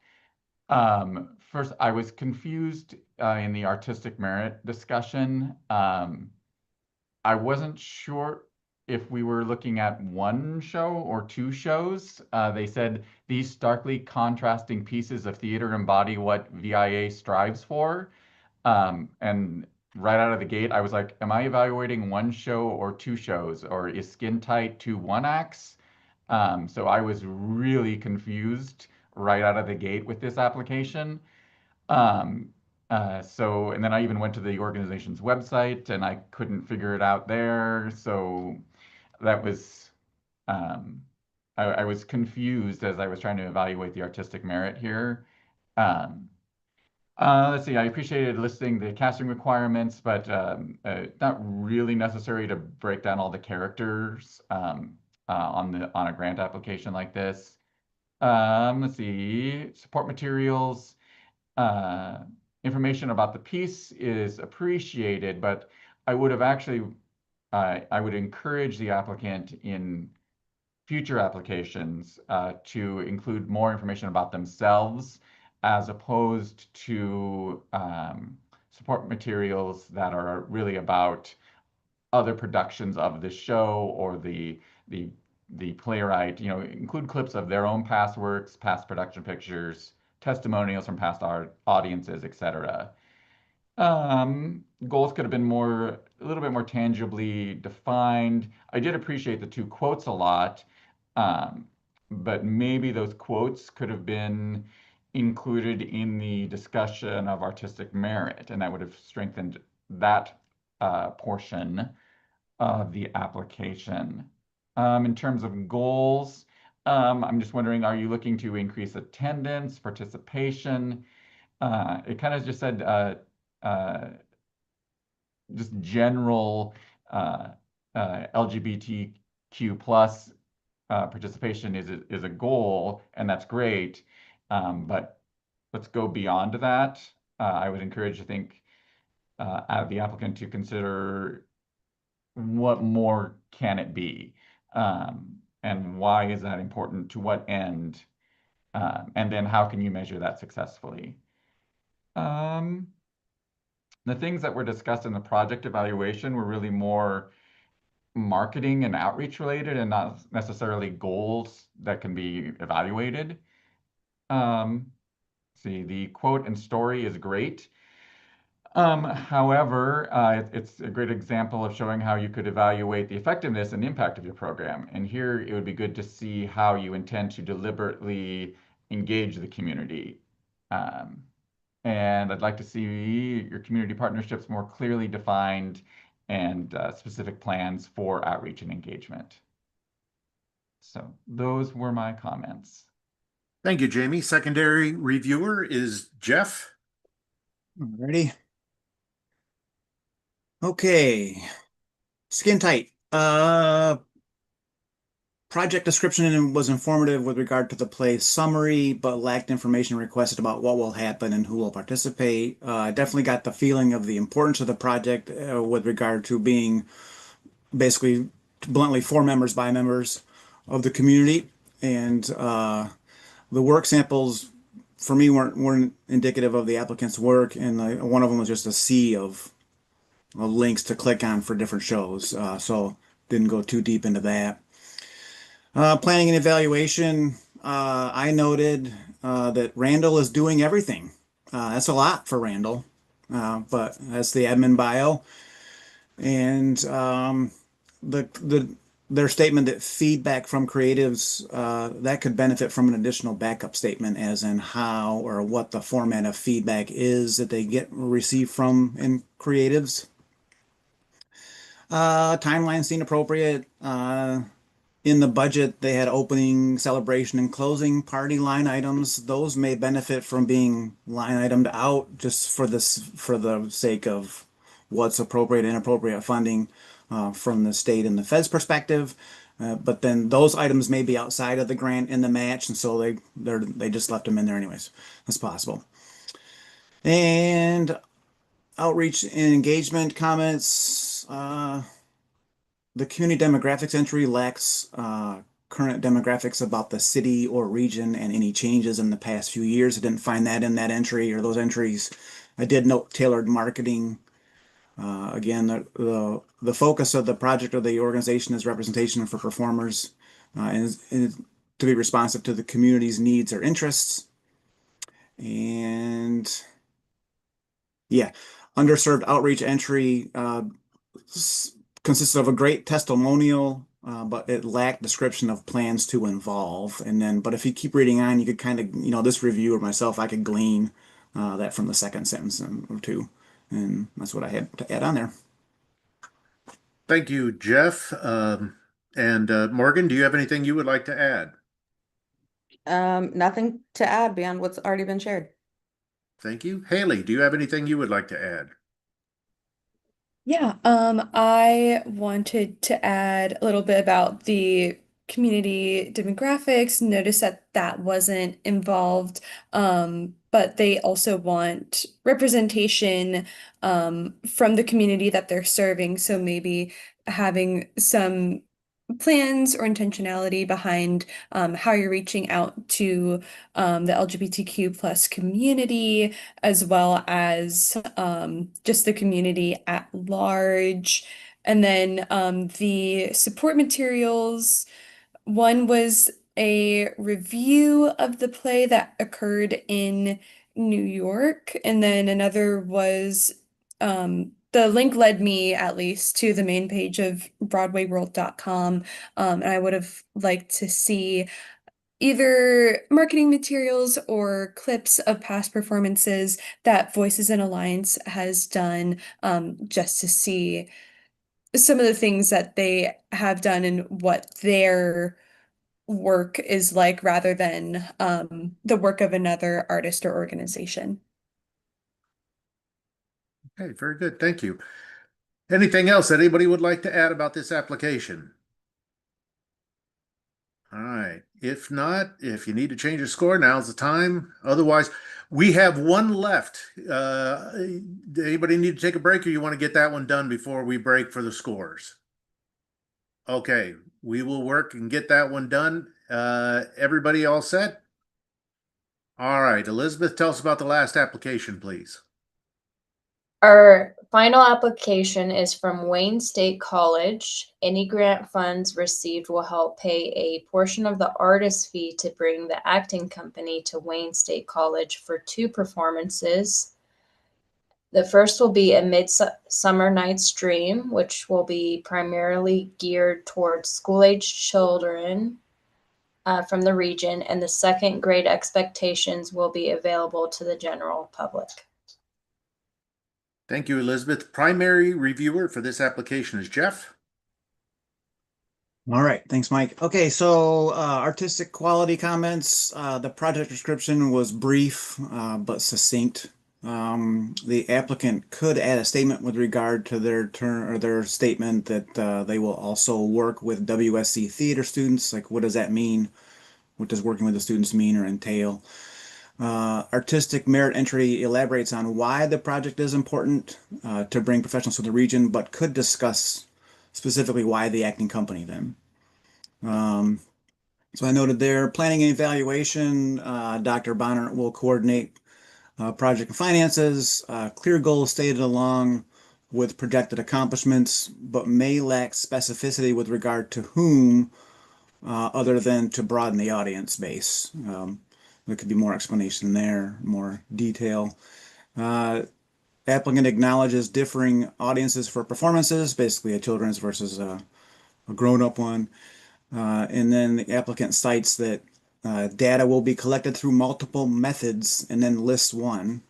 First, I was confused in the artistic merit discussion. I wasn't sure if we were looking at one show or two shows. They said these starkly contrasting pieces of theater embody what VIA strives for. And right out of the gate, I was like, am I evaluating one show or two shows? Or is Skin Tight two one acts? So I was really confused right out of the gate with this application. Um, and then I even went to the organization's website and I couldn't figure it out there. So that was, um, I was confused as I was trying to evaluate the artistic merit here. Um, let's see, I appreciated listing the casting requirements, but not really necessary to break down all the characters on a grant application like this. Let's see, support materials. Uh, Information about the piece is appreciated, but I would have actually, I would encourage the applicant in future applications to include more information about themselves as opposed to support materials that are really about other productions of the show or the the playwright, you know, include clips of their own past works, past production pictures, testimonials from past art audiences, etc. Goals could have been a little bit more tangibly defined. I did appreciate the two quotes a lot, um, but maybe those quotes could have been included in the discussion of artistic merit, and that would have strengthened that portion of the application. In terms of goals, I'm just wondering, are you looking to increase attendance, participation? It kind of just said uh, just general uh, LGBTQ plus participation is a goal, and that's great. But let's go beyond that. I would encourage, I think, the applicant to consider what more can it be, and why is that important? To what end? And then how can you measure that successfully? Um, the things that were discussed in the project evaluation were really more marketing and outreach related and not necessarily goals that can be evaluated. See, the quote and story is great. However, it's a great example of showing how you could evaluate the effectiveness and impact of your program. And here it would be good to see how you intend to deliberately engage the community. Um, and I'd like to see your community partnerships more clearly defined and specific plans for outreach and engagement. So those were my comments. Thank you, Jamie. Secondary reviewer is Jeff. Ready? Okay. Skin Tight. Project description was informative with regard to the play summary, but lacked information requested about what will happen and who will participate. I definitely got the feeling of the importance of the project with regard to being basically bluntly for members by members of the community. And the work samples for me weren't indicative of the applicant's work, and one of them was just a sea of links to click on for different shows. So didn't go too deep into that. Planning and evaluation, I noted that Randall is doing everything. That's a lot for Randall, but that's the admin bio. And their statement that feedback from creatives that could benefit from an additional backup statement, as in how or what the format of feedback is that they get received from in creatives. Timeline seemed appropriate. In the budget, they had opening, celebration, and closing party line items. Those may benefit from being line itemed out just for the sake of what's appropriate and inappropriate funding from the state and the feds perspective. But then those items may be outside of the grant in the match, and so they just left them in there anyways. That's possible. And outreach and engagement comments. The community demographics entry lacks current demographics about the city or region and any changes in the past few years. I didn't find that in that entry or those entries. I did note tailored marketing. Again, the focus of the project or the organization is representation for performers and to be responsive to the community's needs or interests. And yeah, underserved outreach entry consisted of a great testimonial, but it lacked description of plans to involve. And then, but if you keep reading on, you could kind of, this review or myself, I could glean that from the second sentence or two. And that's what I had to add on there. Thank you, Jeff. And Morgan, do you have anything you would like to add? Nothing to add beyond what's already been shared. Thank you. Haley, do you have anything you would like to add? Yeah, I wanted to add a little bit about the community demographics. Notice that that wasn't involved, but they also want representation from the community that they're serving. So maybe having some plans or intentionality behind how you're reaching out to the LGBTQ plus community, as well as just the community at large. And then the support materials, one was a review of the play that occurred in New York, and then another was the link led me at least to the main page of BroadwayWorld.com, and I would have liked to see either marketing materials or clips of past performances that Voices in Alliance has done, just to see some of the things that they have done and what their work is like, rather than the work of another artist or organization. Okay, very good. Thank you. Anything else that anybody would like to add about this application? All right. If not, if you need to change your score, now's the time. Otherwise, we have one left. Anybody need to take a break, or you want to get that one done before we break for the scores? Okay, we will work and get that one done. Everybody all set? All right, Elizabeth, tell us about the last application, please. Our final application is from Wayne State College. Any grant funds received will help pay a portion of the artist fee to bring the acting company to Wayne State College for 2 performances. The first will be A Midsummer Night's Dream, which will be primarily geared towards school-aged children from the region, and the second, Great Expectations, will be available to the general public. Thank you, Elizabeth. Primary reviewer for this application is Jeff. All right, thanks, Mike. Okay, so artistic quality comments. The project description was brief but succinct. The applicant could add a statement with regard to their turn or their statement that they will also work with WSC theater students. Like, what does that mean? What does working with the students mean or entail? Artistic merit entry elaborates on why the project is important to bring professionals to the region, but could discuss specifically why the acting company then. So I noted there, planning and evaluation, Dr. Bonner will coordinate project and finances, clear goals stated along with projected accomplishments, but may lack specificity with regard to whom, other than to broaden the audience base. There could be more explanation there, more detail. Applicant acknowledges differing audiences for performances, basically a children's versus a grown-up one. And then the applicant cites that data will be collected through multiple methods and then lists one,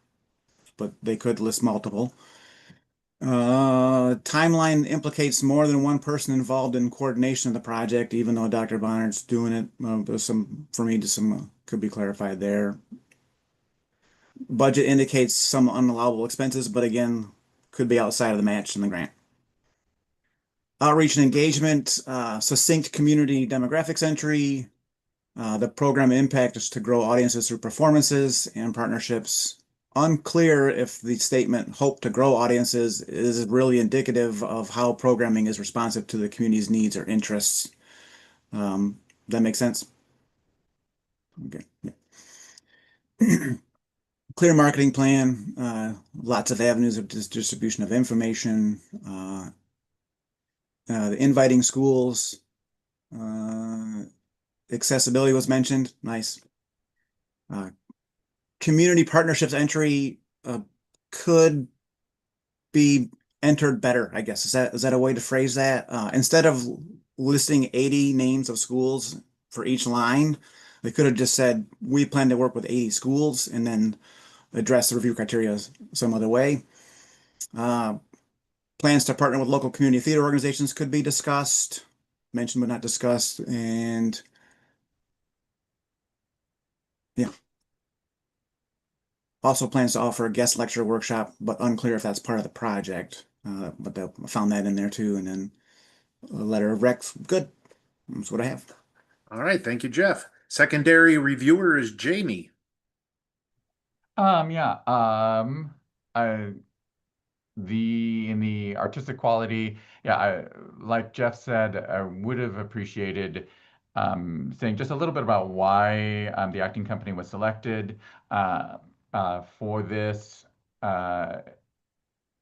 but they could list multiple. Timeline implicates more than one person involved in coordination of the project, even though Dr. Bonner's doing it. There's some, for me, just some could be clarified there. Budget indicates some unallowable expenses, but again, could be outside of the match in the grant. Outreach and engagement, succinct community demographics entry. The program impact is to grow audiences through performances and partnerships. Unclear if the statement hope to grow audiences is really indicative of how programming is responsive to the community's needs or interests. that make sense? Okay. Yeah. Clear marketing plan, lots of avenues of distribution of information, the inviting schools, uh, accessibility was mentioned. Nice. Uh, community partnerships entry could be entered better, I guess. Is that a way to phrase that? Instead of listing 80 names of schools for each line, they could have just said, we plan to work with 80 schools and then address the review criteria some other way. Uh, plans to partner with local community theater organizations could be discussed, mentioned but not discussed, and yeah. Also plans to offer a guest lecture workshop, but unclear if that's part of the project. But I found that in there too. And then a letter of rec. Good. That's what I have. All right, thank you, Jeff. Secondary reviewer is Jamie. Yeah, I, in the artistic quality, yeah, like Jeff said, I would have appreciated saying just a little bit about why the acting company was selected for this. Uh,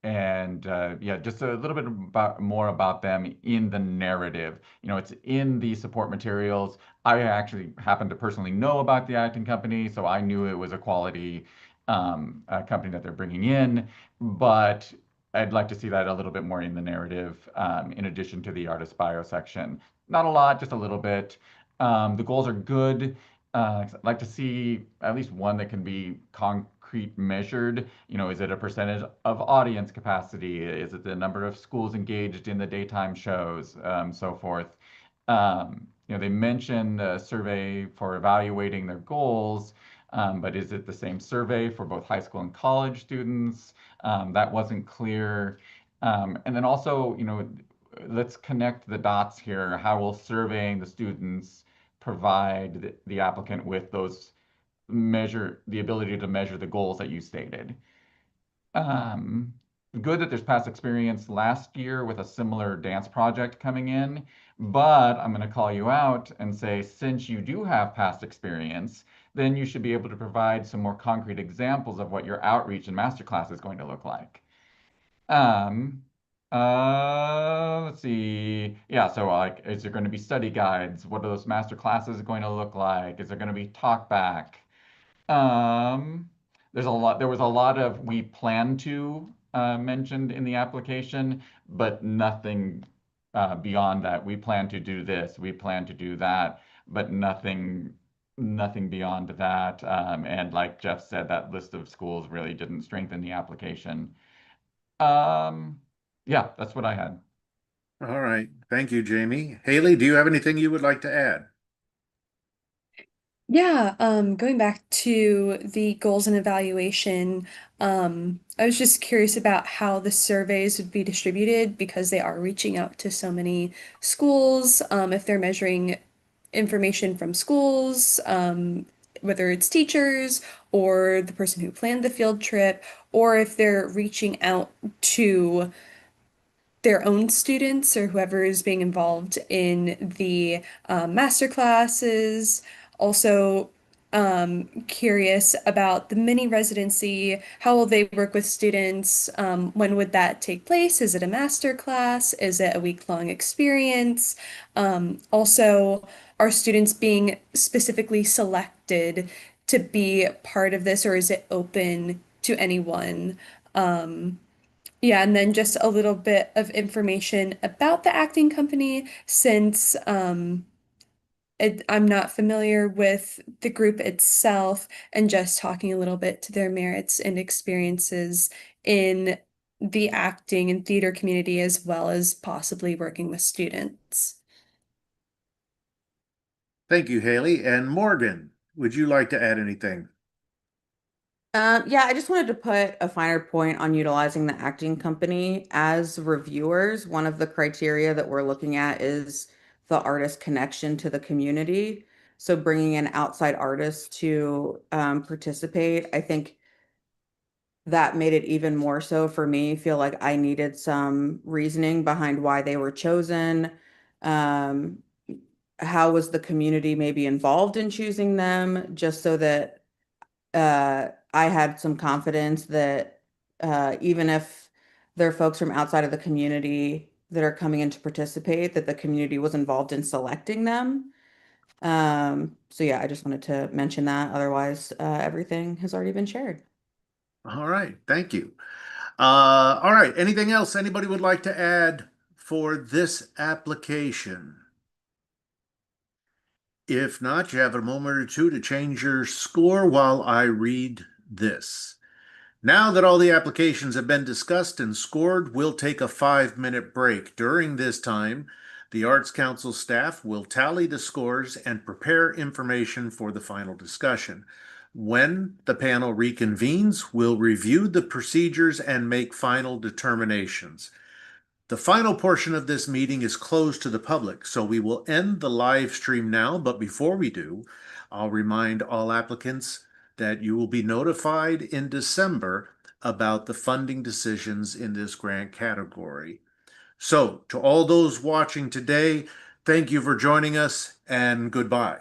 and yeah, just a little bit more about them in the narrative. You know, it's in the support materials. I actually happen to personally know about the acting company, so I knew it was a quality company that they're bringing in. But I'd like to see that a little bit more in the narrative, in addition to the artist bio section. Not a lot, just a little bit. The goals are good. I'd like to see at least one that can be concrete measured. You know, is it a percentage of audience capacity? Is it the number of schools engaged in the daytime shows, so forth? You know, they mentioned a survey for evaluating their goals, but is it the same survey for both high school and college students? That wasn't clear. And then also, you know, let's connect the dots here. How will surveying the students provide the applicant with the ability to measure the goals that you stated? Um, Good that there's past experience last year with a similar dance project coming in, but I'm going to call you out and say, since you do have past experience, then you should be able to provide some more concrete examples of what your outreach and masterclass is going to look like. Um, let's see. Yeah, so like, is there going to be study guides? What are those master classes going to look like? Is there going to be talk back? Um, there was a lot of we plan to mentioned in the application, but nothing beyond that. We plan to do this, we plan to do that, but nothing beyond that. And like Jeff said, that list of schools really didn't strengthen the application. Um, yeah, that's what I had. All right, thank you, Jamie. Haley, do you have anything you would like to add? Yeah, going back to the goals and evaluation, I was just curious about how the surveys would be distributed because they are reaching out to so many schools, if they're measuring information from schools, whether it's teachers or the person who planned the field trip, or if they're reaching out to their own students or whoever is being involved in the master classes. Also, curious about the mini residency. How will they work with students? When would that take place? Is it a master class? Is it a week-long experience? Also, are students being specifically selected to be part of this, or is it open to anyone? Yeah, and then just a little bit of information about the acting company since I'm not familiar with the group itself, and just talking a little bit to their merits and experiences in the acting and theater community, as well as possibly working with students. Thank you, Haley. And Morgan, would you like to add anything? Yeah, I just wanted to put a finer point on utilizing the acting company as reviewers. One of the criteria that we're looking at is the artist connection to the community. So bringing in outside artists to participate, I think that made it even more so for me. Feel like I needed some reasoning behind why they were chosen. Um, how was the community maybe involved in choosing them, just so that I had some confidence that even if there are folks from outside of the community that are coming in to participate, that the community was involved in selecting them. So yeah, I just wanted to mention that. Otherwise, everything has already been shared. All right, thank you. All right, anything else anybody would like to add for this application? If not, you have a moment or two to change your score while I read this. Now that all the applications have been discussed and scored, we'll take a 5-minute break. During this time, the Arts Council staff will tally the scores and prepare information for the final discussion. When the panel reconvenes, we'll review the procedures and make final determinations. The final portion of this meeting is closed to the public, so we will end the live stream now. But before we do, I'll remind all applicants that you will be notified in December about the funding decisions in this grant category. So, to all those watching today, thank you for joining us and goodbye.